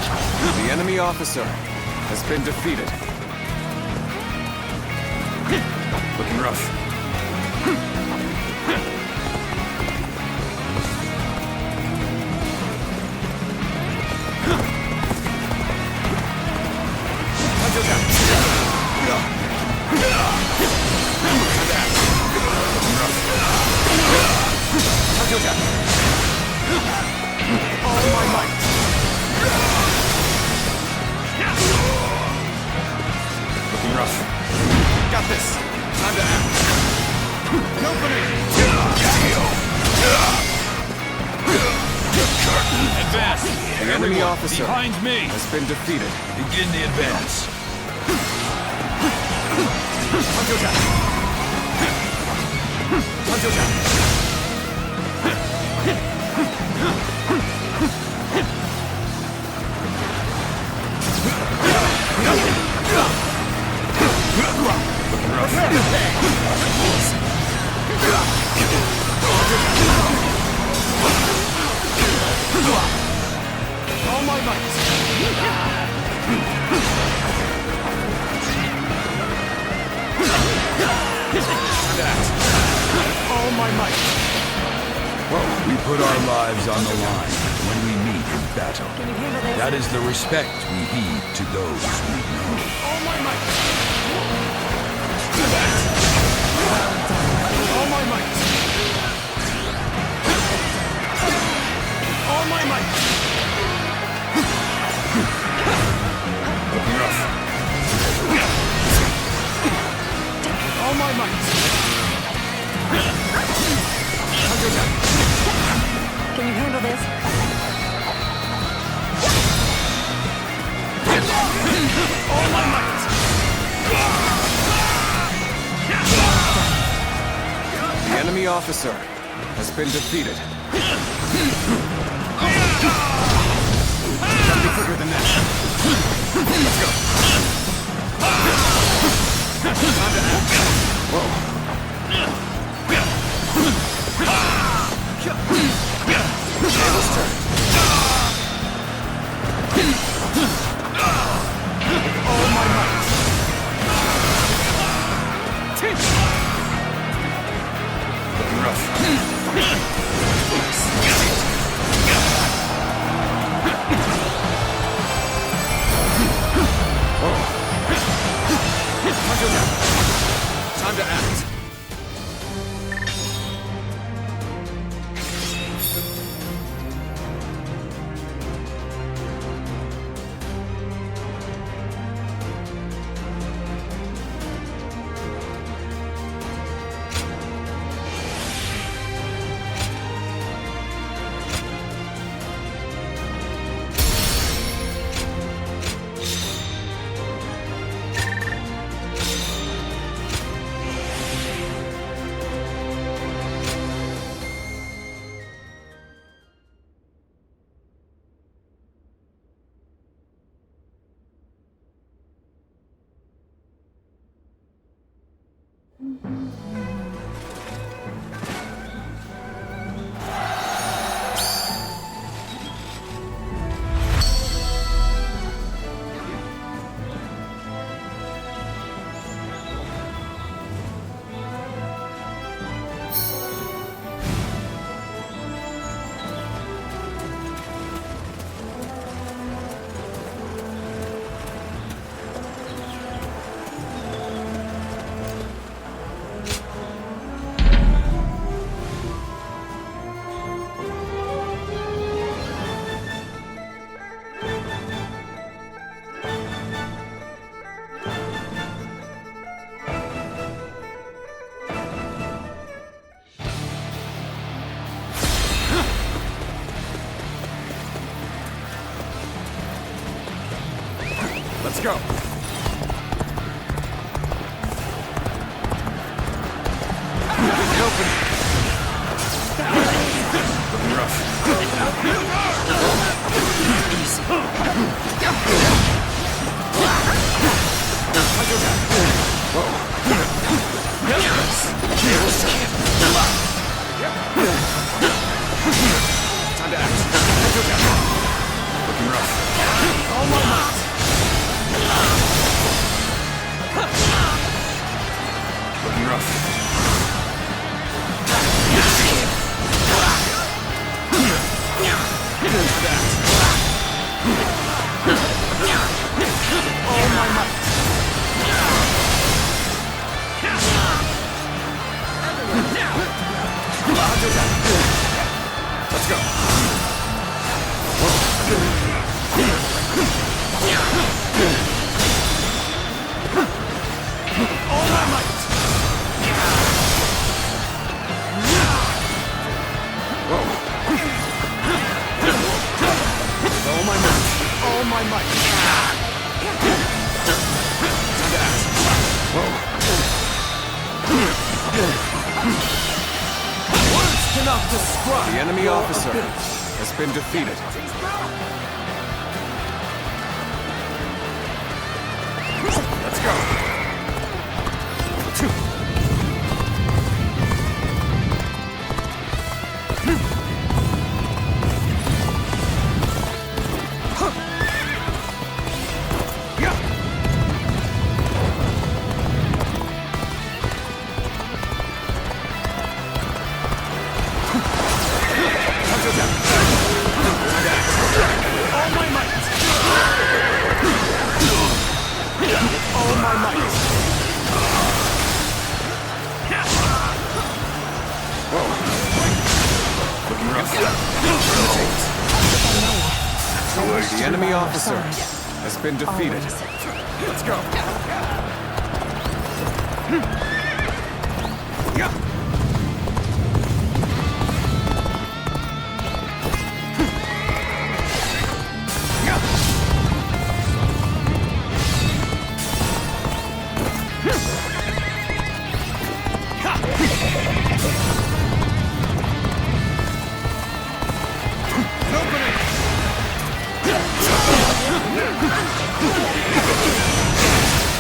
Speaker 6: The enemy officer has been defeated. Looking rough.
Speaker 5: All my might.
Speaker 6: Looking rough.
Speaker 5: Got this.
Speaker 6: Time to act.
Speaker 5: Opening. Advance.
Speaker 6: The enemy officer
Speaker 5: Behind me.
Speaker 6: has been defeated.
Speaker 1: Begin the advance.
Speaker 5: All my might. All my might.
Speaker 1: We put our lives on the line when we meet in battle. That is the respect we heed to those we know.
Speaker 5: All my might. All my might. All my might.
Speaker 6: Looking rough.
Speaker 5: All my might.
Speaker 7: Can you handle this?
Speaker 5: All my might.
Speaker 6: The enemy officer has been defeated.
Speaker 5: Gotta be quicker than that. Let's go. Time to act.
Speaker 6: Tables turn.
Speaker 5: All my might.
Speaker 6: Looking rough.
Speaker 5: Time to act.
Speaker 1: Time to act. Looking rough.
Speaker 5: All my might.
Speaker 1: Looking rough.
Speaker 5: All my might.
Speaker 1: Let's go.
Speaker 5: All my might.
Speaker 1: All my might.
Speaker 5: All my might. Words cannot describe.
Speaker 6: The enemy officer has been defeated.
Speaker 1: Let's go.
Speaker 5: All my might. All my might.
Speaker 1: Looking rough.
Speaker 6: The enemy officer has been defeated.
Speaker 1: Let's go.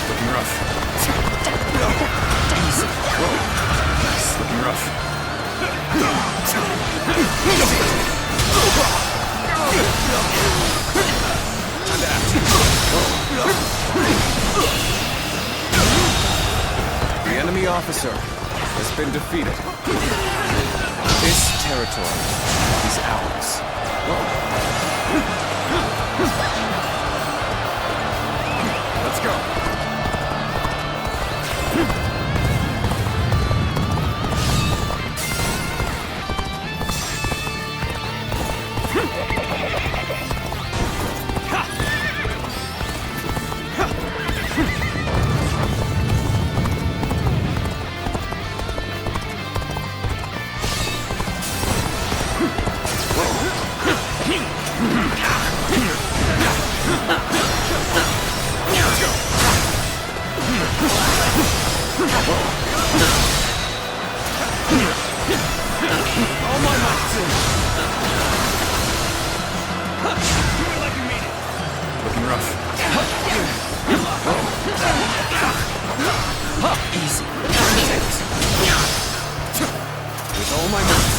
Speaker 1: Looking rough. Looking rough. Time to act.
Speaker 6: The enemy officer has been defeated. This territory is ours.
Speaker 1: Let's go.
Speaker 5: All my might.
Speaker 1: Looking rough.
Speaker 5: Easy.
Speaker 1: With all my might.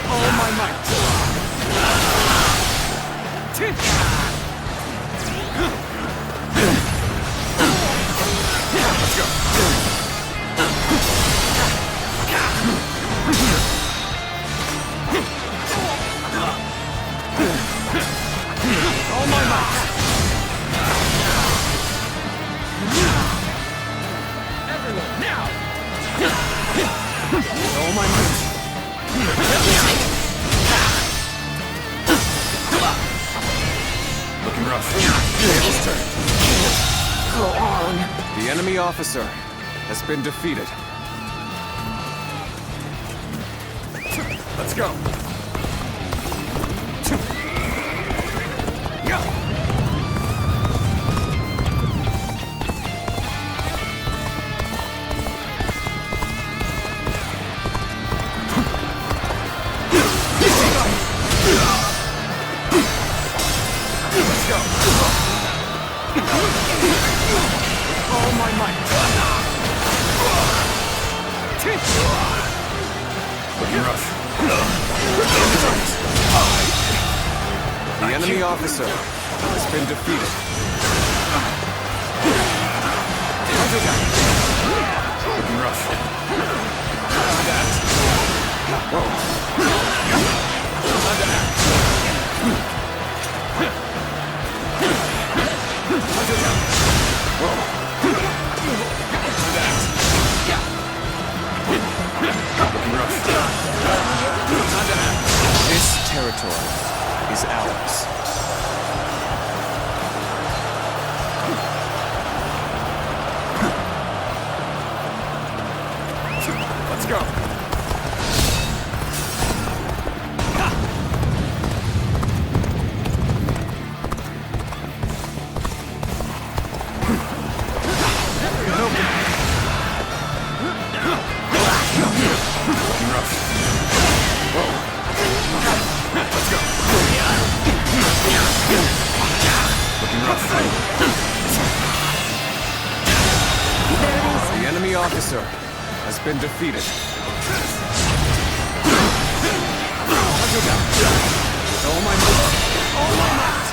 Speaker 5: All my might.
Speaker 1: Let's go.
Speaker 5: All my might. Everyone, now.
Speaker 1: All my might. Looking rough. Tables turned.
Speaker 7: Go on.
Speaker 6: The enemy officer has been defeated.
Speaker 1: Let's go.
Speaker 5: Let's go. All my might. Looking rough.
Speaker 13: The enemy officer has been defeated.
Speaker 5: Looking rough.
Speaker 13: Whoa.
Speaker 8: This territory is ours.
Speaker 5: Let's go.
Speaker 13: The enemy officer has been defeated.
Speaker 5: All my might. All my might.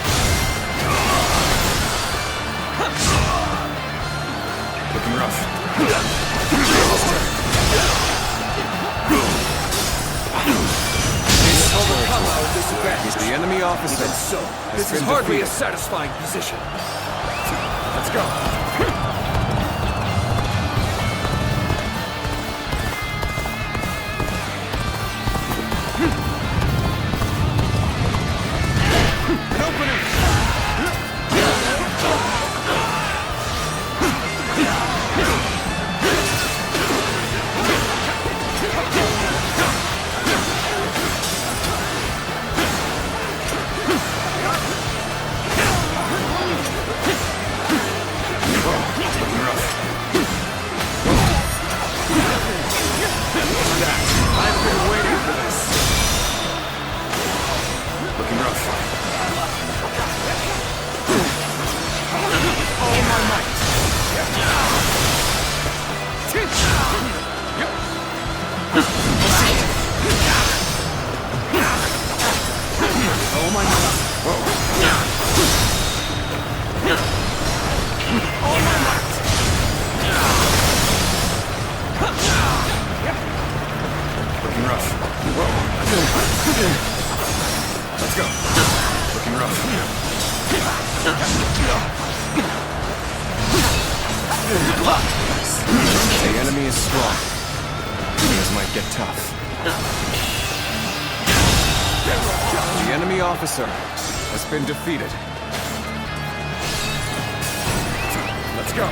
Speaker 5: Looking rough.
Speaker 13: The enemy officer.
Speaker 5: So, this is hardly a satisfying position. Let's go. Let's go. Looking rough.
Speaker 13: The enemy is strong. Things might get tough. The enemy officer has been defeated.
Speaker 5: Let's go.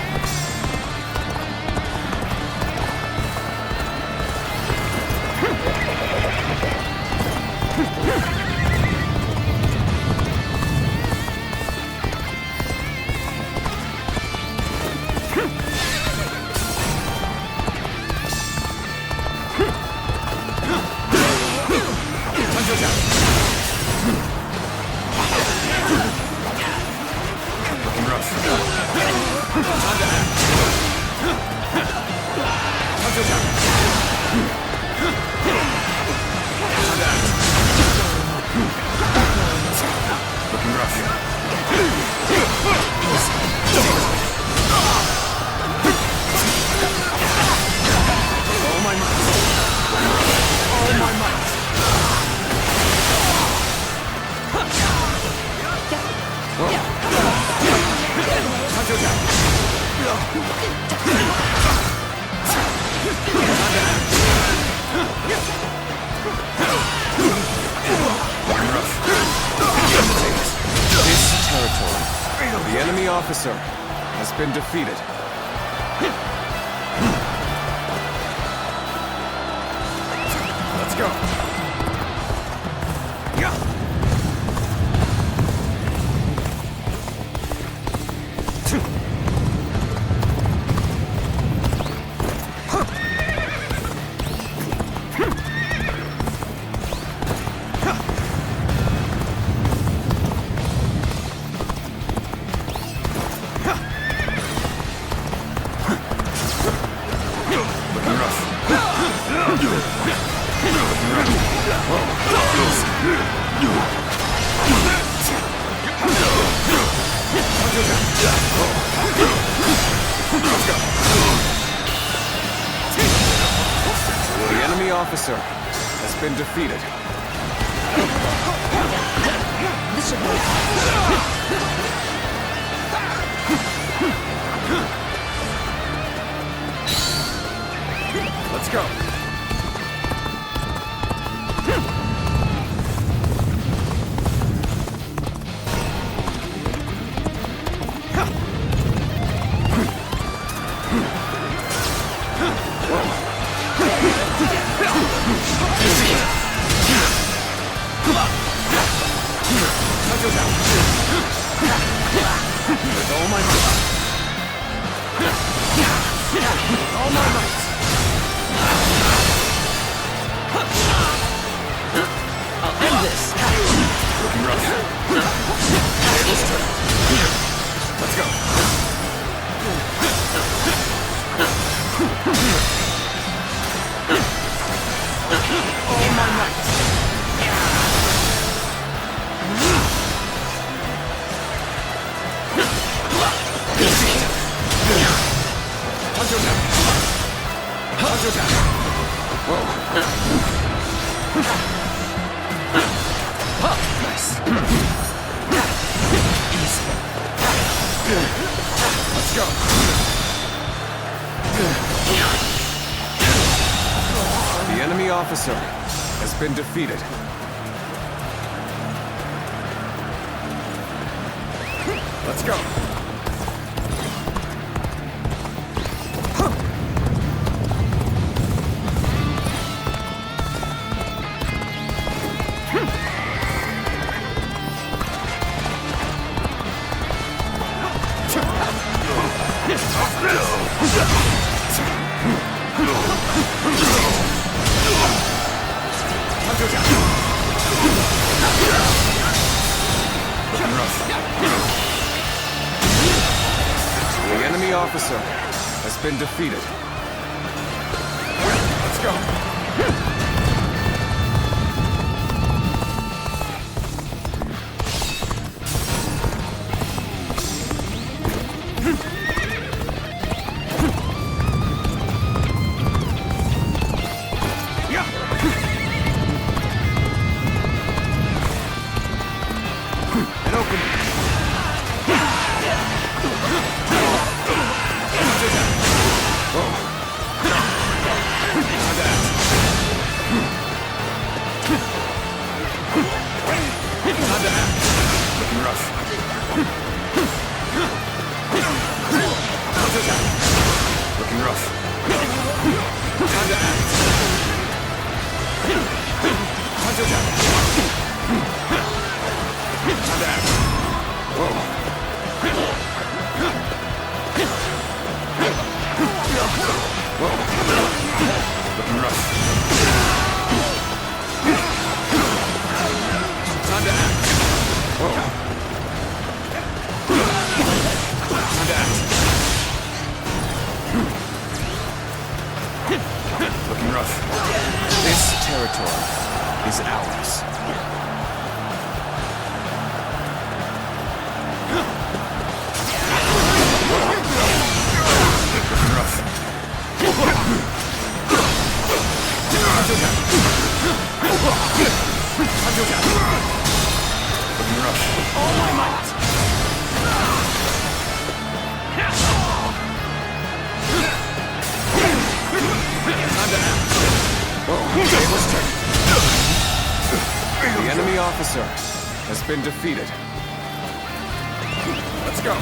Speaker 13: This territory, the enemy officer has been defeated.
Speaker 5: Let's go.
Speaker 13: officer has been defeated.
Speaker 7: This should work.
Speaker 13: Let's go.
Speaker 8: With all my might. With all my might. I'll end this.
Speaker 13: Looking rough. Tables turned. Let's go.
Speaker 8: All my might.
Speaker 13: Hunter down. Hunter down. Whoa.
Speaker 8: Nice. Easy.
Speaker 13: Let's go. The enemy officer has been defeated. Let's go. The enemy officer has been defeated. Let's go. An opening. Looking rough. Looking rough. Time to act. Hunter down. Time to act. Whoa. Whoa. Looking rough. Time to act. Whoa. Time to act. Looking rough. This territory is ours. Looking rough. Looking rough.
Speaker 8: All my might.
Speaker 13: Time to act. Whoa, tables turned. The enemy officer has been defeated. Let's go.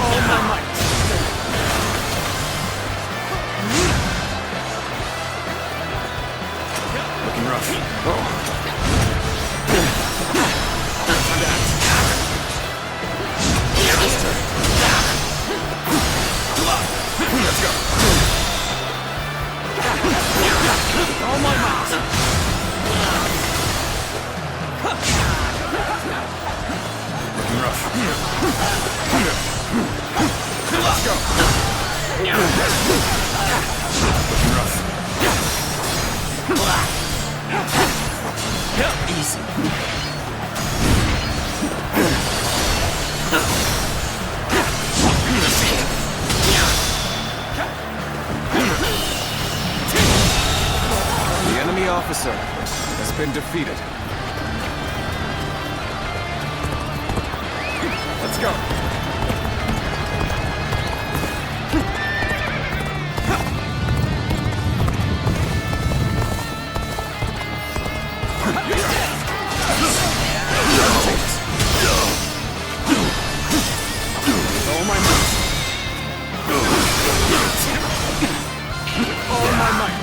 Speaker 8: All my might.
Speaker 13: Let's go. All my might. Looking rough. Let's go. Looking rough.
Speaker 9: Easy.
Speaker 13: The enemy officer has been defeated. Let's go. All my might. All my might.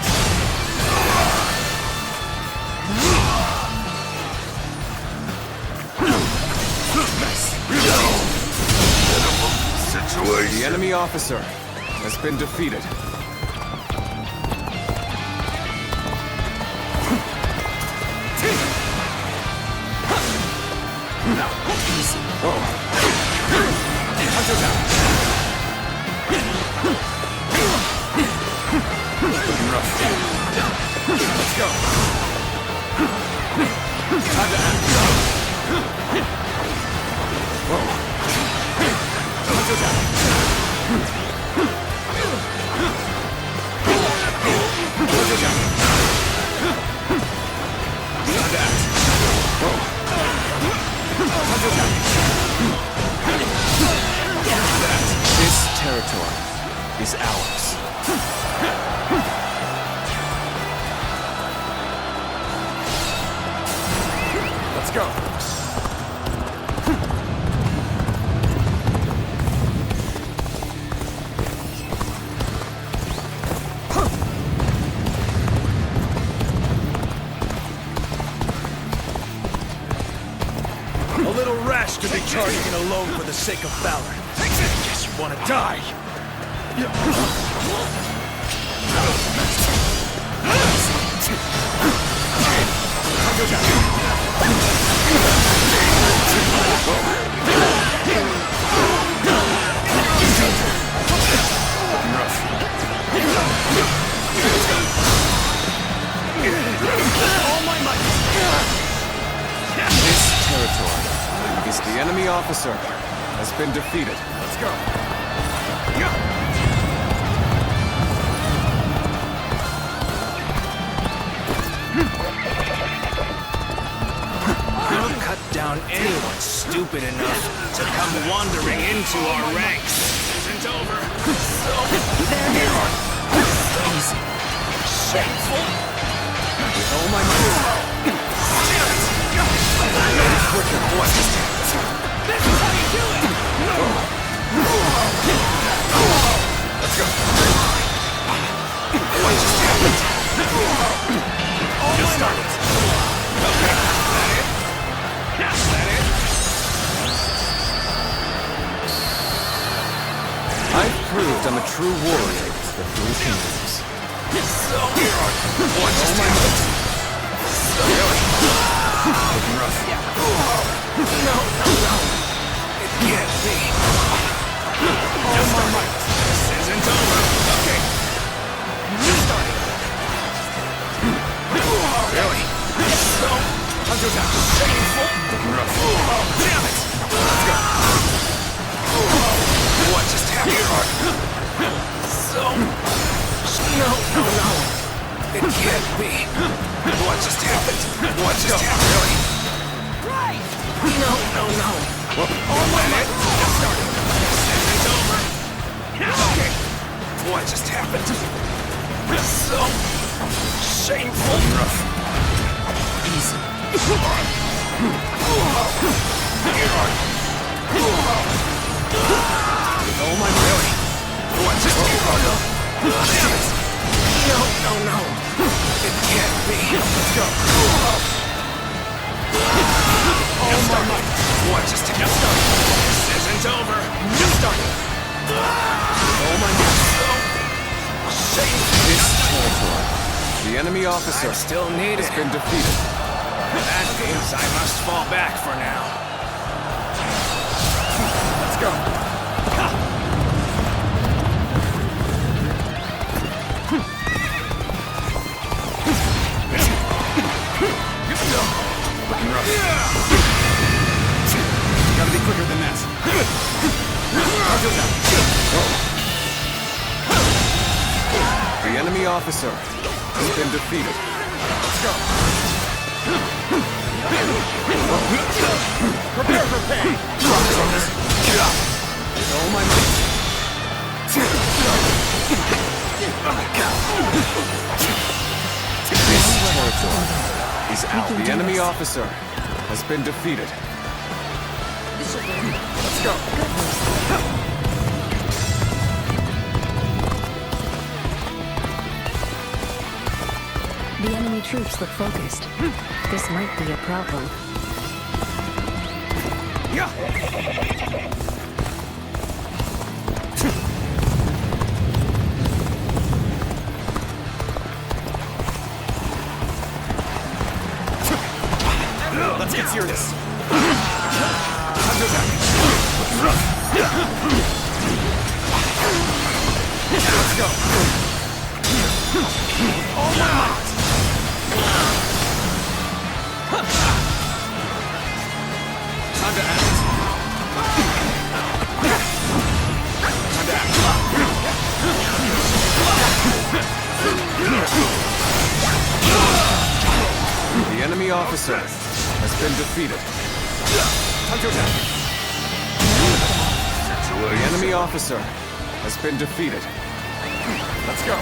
Speaker 13: The enemy officer has been defeated.
Speaker 9: Easy.
Speaker 13: Oh. Hunter down. Looking rough. Let's go. Time to act. Whoa. Hunter down. Hunter down. Time to act. Whoa. Hunter down.
Speaker 8: This territory is ours.
Speaker 13: Let's go.
Speaker 5: A little rash to be charging in alone for the sake of valor. Guess you want to die. All my might.
Speaker 13: This territory is the enemy officer has been defeated. Let's go.
Speaker 5: We'll cut down anyone stupid enough to come wandering into our ranks. Isn't over. So
Speaker 9: Easy.
Speaker 5: shameful. With all my might. Quicker, boy. This is how you do it.
Speaker 13: Let's go.
Speaker 5: What just happened?
Speaker 13: Just started.
Speaker 5: Okay. That it?
Speaker 6: I've proved I'm a true warrior to the three kingdoms.
Speaker 5: So what just happened?
Speaker 13: Looking rough.
Speaker 5: No. It can't be. All my might. This isn't over. Okay. Just started. Really? So Hunter down. Shameful.
Speaker 13: Looking rough.
Speaker 5: Damn it. Let's go. What just happened? So no. It can't be. What just happened? What just happened? Really? Right. No. All my might. Just started. This isn't over. Okay. What just happened? So shameful.
Speaker 13: Rough.
Speaker 9: Easy.
Speaker 5: Oh my really? What just happened? Damn it. No. It can't
Speaker 13: Let's go. All my might. What? Just started. This isn't over. Just started. All my might. This territory. The enemy officer
Speaker 8: still needed.
Speaker 13: has been defeated. That means I must fall back for now. Let's go. Looking rough. Gotta be quicker than that. The enemy officer has been defeated. Let's go. Prepare for pain. With all my might. This territory is out. The enemy officer has been defeated. Let's go.
Speaker 7: The enemy troops look focused. This might be a problem.
Speaker 13: Let's get serious. Let's go. All my might. Time to act. Time to act. The enemy officer has been defeated. Time to attack. The enemy officer has been defeated. Let's go.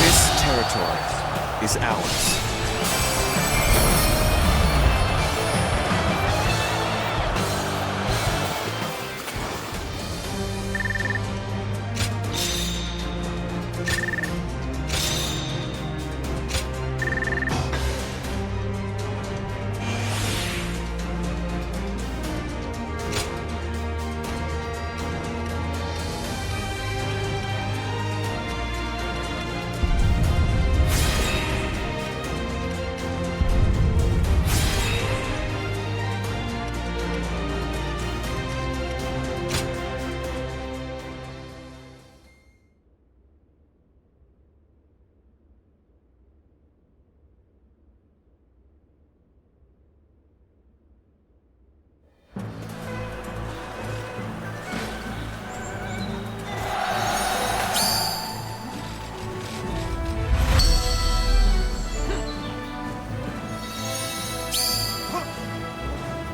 Speaker 13: This territory is ours.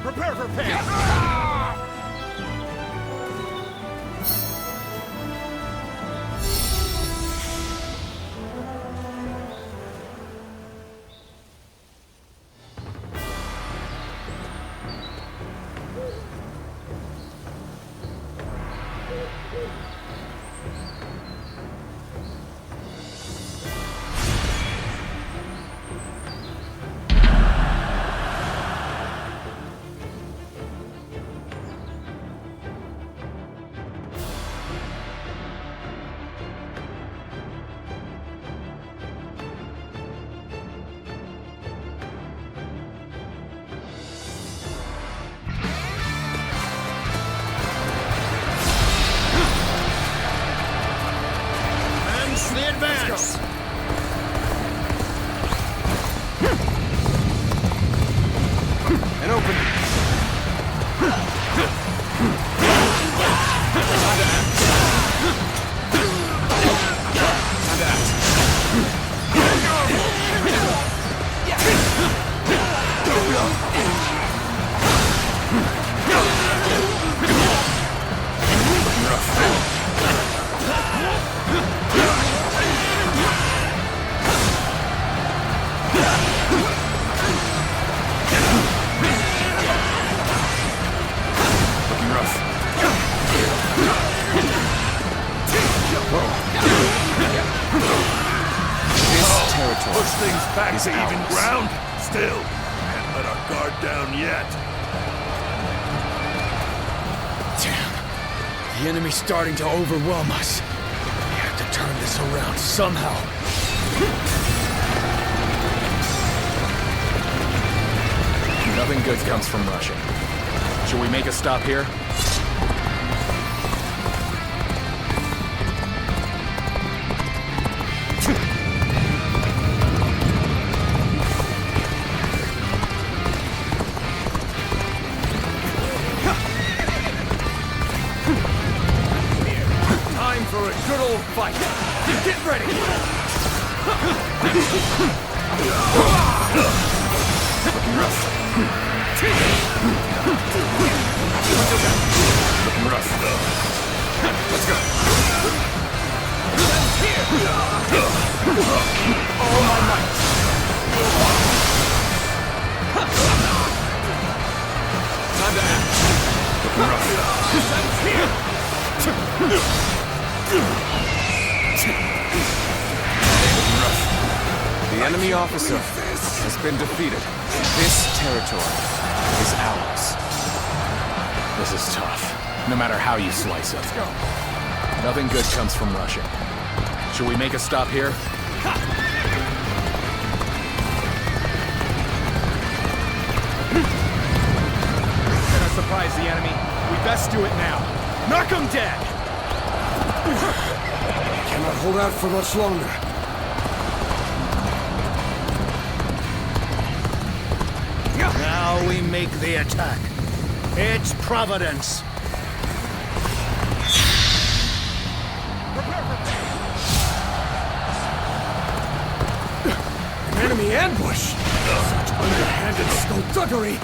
Speaker 13: Prepare for pain!
Speaker 1: is
Speaker 2: the even
Speaker 1: ours.
Speaker 2: ground. Still, can't let our guard down yet.
Speaker 5: Damn. The enemy's starting to overwhelm us. We have to turn this around somehow.
Speaker 6: Nothing good comes from rushing. Should we make a stop here?
Speaker 5: Time for a good old fight. Get ready.
Speaker 6: Looking rough. Let's go.
Speaker 5: All my might.
Speaker 6: Time to act. Looking rough. The enemy officer has been defeated. This territory is ours. This is tough, no matter how you slice it. Nothing good comes from rushing. Should we make a stop here?
Speaker 5: Gonna surprise the enemy. We best do it now. Knock him dead!
Speaker 2: Cannot hold out for much longer.
Speaker 3: Now we make the attack. It's Providence.
Speaker 5: An enemy ambush! Such underhanded skullduggery!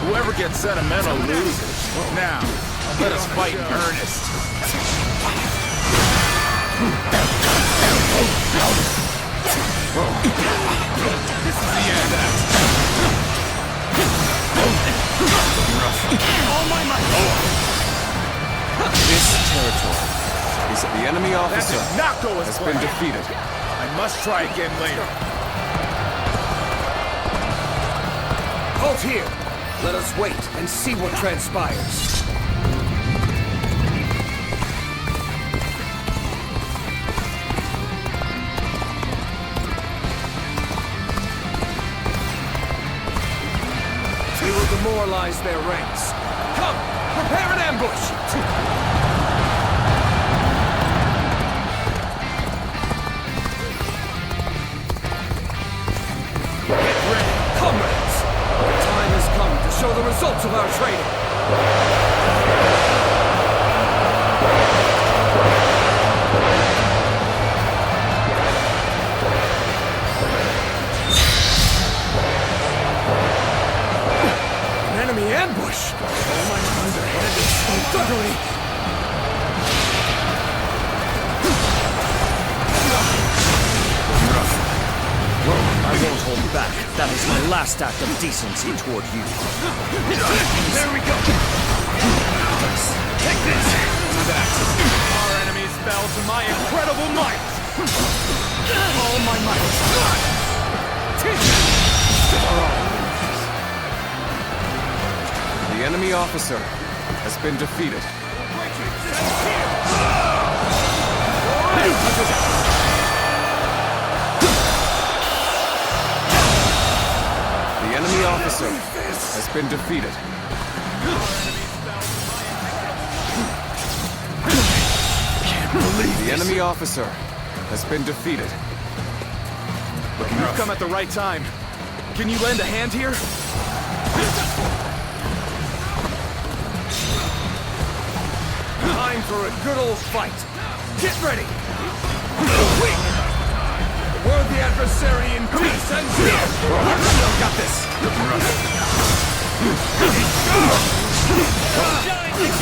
Speaker 6: Whoever gets sentimental loses. Now, let us fight in earnest. This is the end act.
Speaker 5: All my might!
Speaker 6: This territory is the enemy officer
Speaker 5: That did not go as
Speaker 6: has
Speaker 5: planned.
Speaker 6: been defeated.
Speaker 5: I must try again later. Halt here! Let us wait and see what transpires. We will demoralize their ranks. Come, prepare an ambush! Get ready, comrades! The time has come to show the results of our training. An enemy ambush! Oh my underhanded skullduggery!
Speaker 3: I won't hold back. That is my last act of decency toward you.
Speaker 5: There we go! Take this! Our enemies fell to my incredible might! All my might!
Speaker 6: The enemy officer has been defeated. The enemy officer has been defeated. The enemy officer has been defeated.
Speaker 5: You've come at the right time. Can you lend a hand here? Time for a good old fight. Get ready! Weak! Worthy adversary in peace and fear! Got this!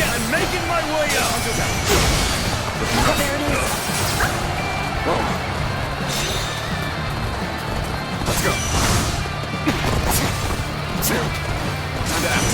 Speaker 5: I'm making my way out!
Speaker 7: There it is.
Speaker 6: Let's go. Time to act.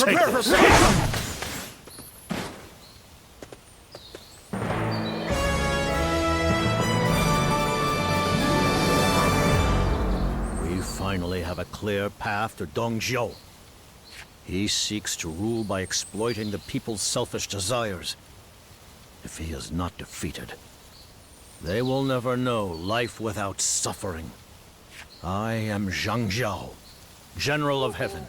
Speaker 11: Prepare for battle!
Speaker 3: We finally have a clear path to Jiao. He seeks to rule by exploiting the people's selfish desires. If he is not defeated, they will never know life without suffering. I am Zhang Jiao, General of Heaven.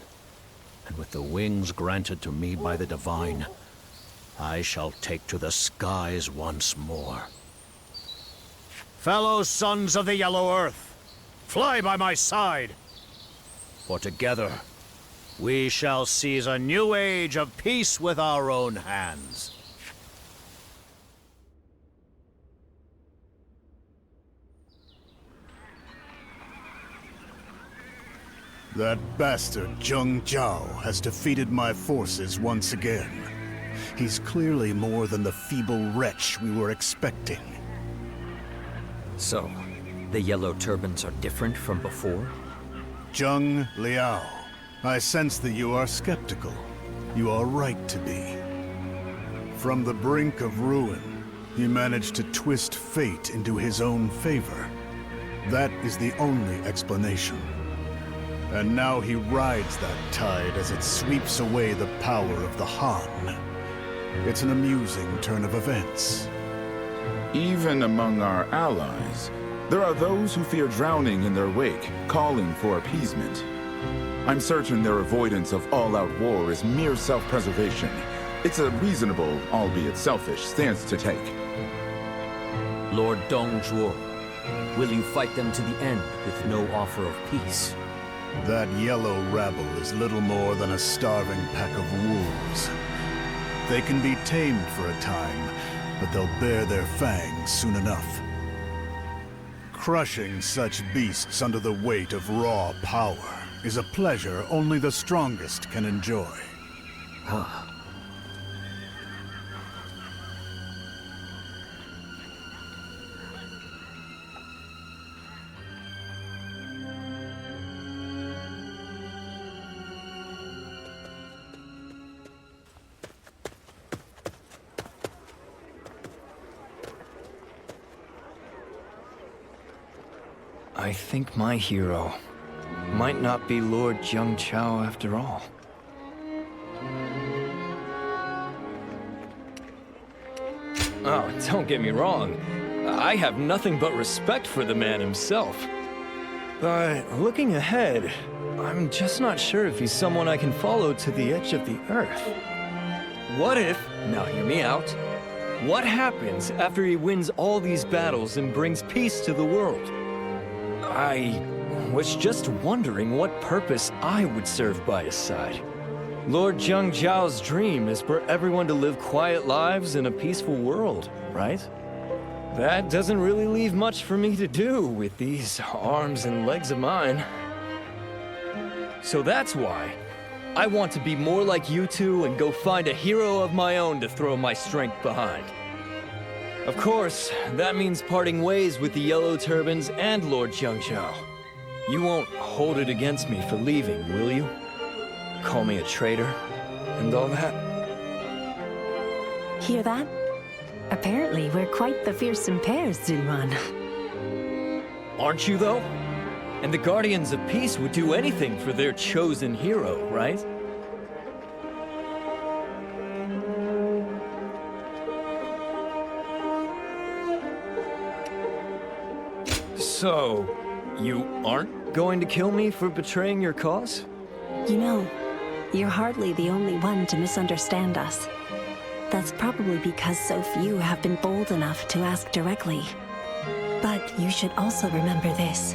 Speaker 3: And with the wings granted to me by the Divine, I shall take to the skies once more. Fellow sons of the Yellow Earth, fly by my side. For together, we shall seize a new age of peace with our own hands.
Speaker 11: That bastard Zhang Jiao has defeated my forces once again. He's clearly more than the feeble wretch we were expecting.
Speaker 8: So, the Yellow Turbans are different from before?
Speaker 11: Zhang Liao, I sense that you are skeptical. You are right to be. From the brink of ruin, he managed to twist fate into his own favor. That is the only explanation. And now he rides that tide as it sweeps away the power of the Han. It's an amusing turn of events.
Speaker 14: Even among our allies, there are those who fear drowning in their wake, calling for appeasement. I'm certain their avoidance of all-out war is mere self-preservation. It's a reasonable, albeit selfish, stance to take.
Speaker 8: Lord Dongzhuo, will you fight them to the end with no offer of peace?
Speaker 11: That yellow rabble is little more than a starving pack of wolves. They can be tamed for a time, but they'll bare their fangs soon enough. Crushing such beasts under the weight of raw power is a pleasure only the strongest can enjoy.
Speaker 8: I think my hero might not be Lord Jiao after all. Oh, don't get me wrong. I have nothing but respect for the man himself. But looking ahead, I'm just not sure if he's someone I can follow to the edge of the earth. What if, now hear me out, what happens after he wins all these battles and brings peace to the world? I was just wondering what purpose I would serve by his side. Lord Jiao's dream is for everyone to live quiet lives in a peaceful world, right? That doesn't really leave much for me to do with these arms and legs of mine. So that's why I want to be more like you two and go find a hero of my own to throw my strength behind. Of course, that means parting ways with the Yellow Turbans and Lord Jiao. You won't hold it against me for leaving, will you? Call me a traitor and all that?
Speaker 7: Hear that? Apparently, we're quite the fearsome pairs, Zunwan.
Speaker 8: Aren't you, though? And the Guardians of Peace would do anything for their chosen hero, right? So, you aren't going to kill me for betraying your cause?
Speaker 7: You know, you're hardly the only one to misunderstand us. That's probably because so few have been bold enough to ask directly. But you should also remember this.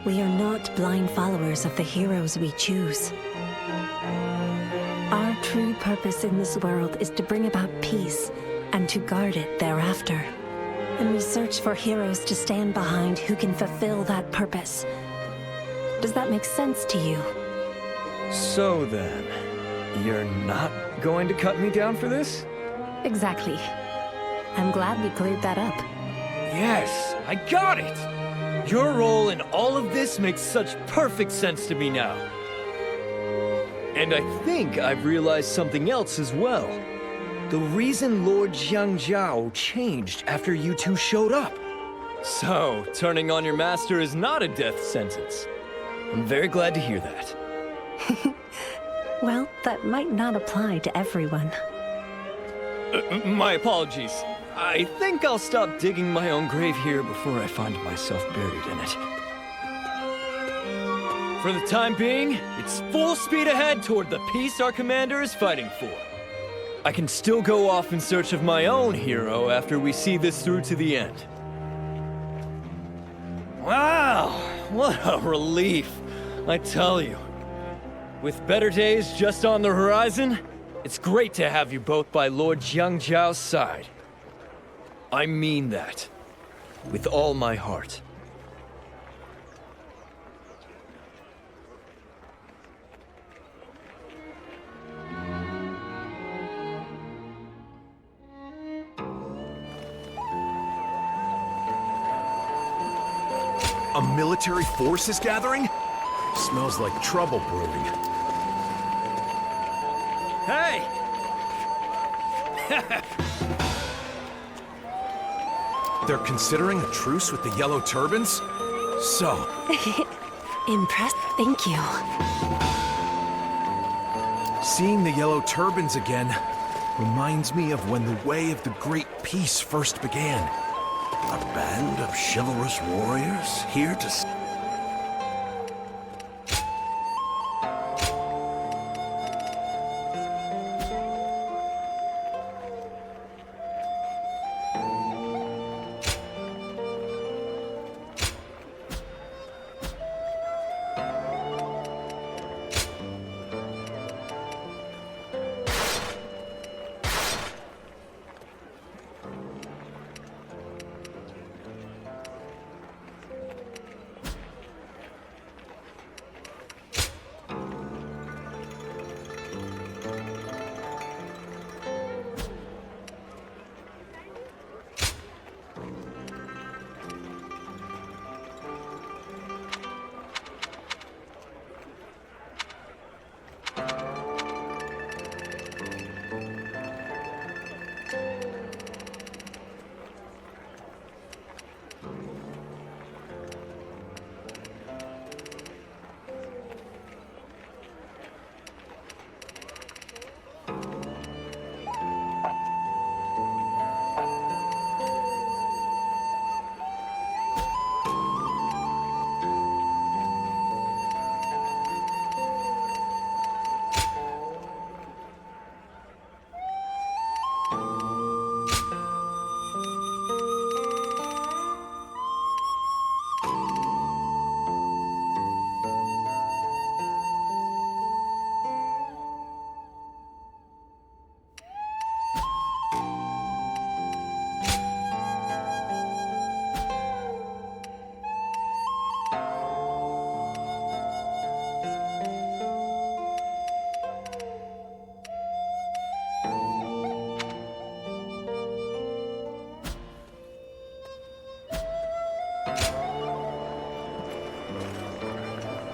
Speaker 7: We are not blind followers of the heroes we choose. Our true purpose in this world is to bring about peace and to guard it thereafter. And we search for heroes to stand behind who can fulfill that purpose. Does that make sense to you?
Speaker 8: So then, you're not going to cut me down for this?
Speaker 7: Exactly. I'm glad we cleared that up.
Speaker 8: Yes, I got it! Your role in all of this makes such perfect sense to me now. And I think I've realized something else as well. The reason Lord Jiao changed after you two showed up. So, turning on your master is not a death sentence. I'm very glad to hear that.
Speaker 7: Well, that might not apply to everyone.
Speaker 8: My apologies. I think I'll stop digging my own grave here before I find myself buried in it. For the time being, it's full speed ahead toward the peace our commander is fighting for. I can still go off in search of my own hero after we see this through to the end. Wow, what a relief, I tell you. With better days just on the horizon, it's great to have you both by Lord Jiao's side. I mean that, with all my heart.
Speaker 13: A military force is gathering?
Speaker 12: Smells like trouble brewing.
Speaker 8: Hey!
Speaker 13: They're considering a truce with the Yellow Turbans? So...
Speaker 7: Impressed? Thank you.
Speaker 13: Seeing the Yellow Turbans again reminds me of when the Way of the Great Peace first began.
Speaker 2: A band of chivalrous warriors here to...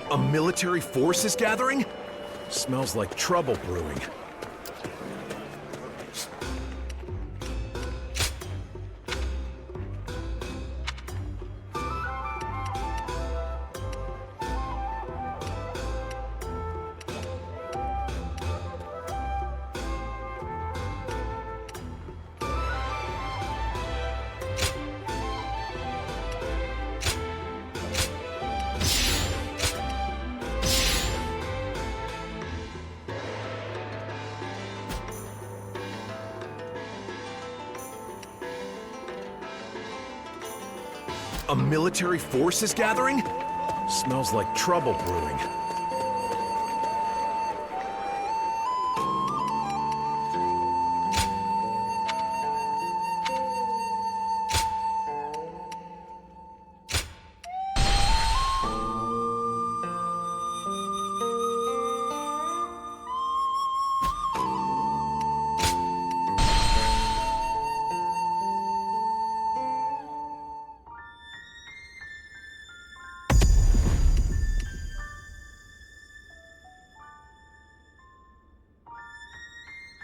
Speaker 13: A military force is gathering? Smells like trouble brewing. A military force is gathering? Smells like trouble brewing.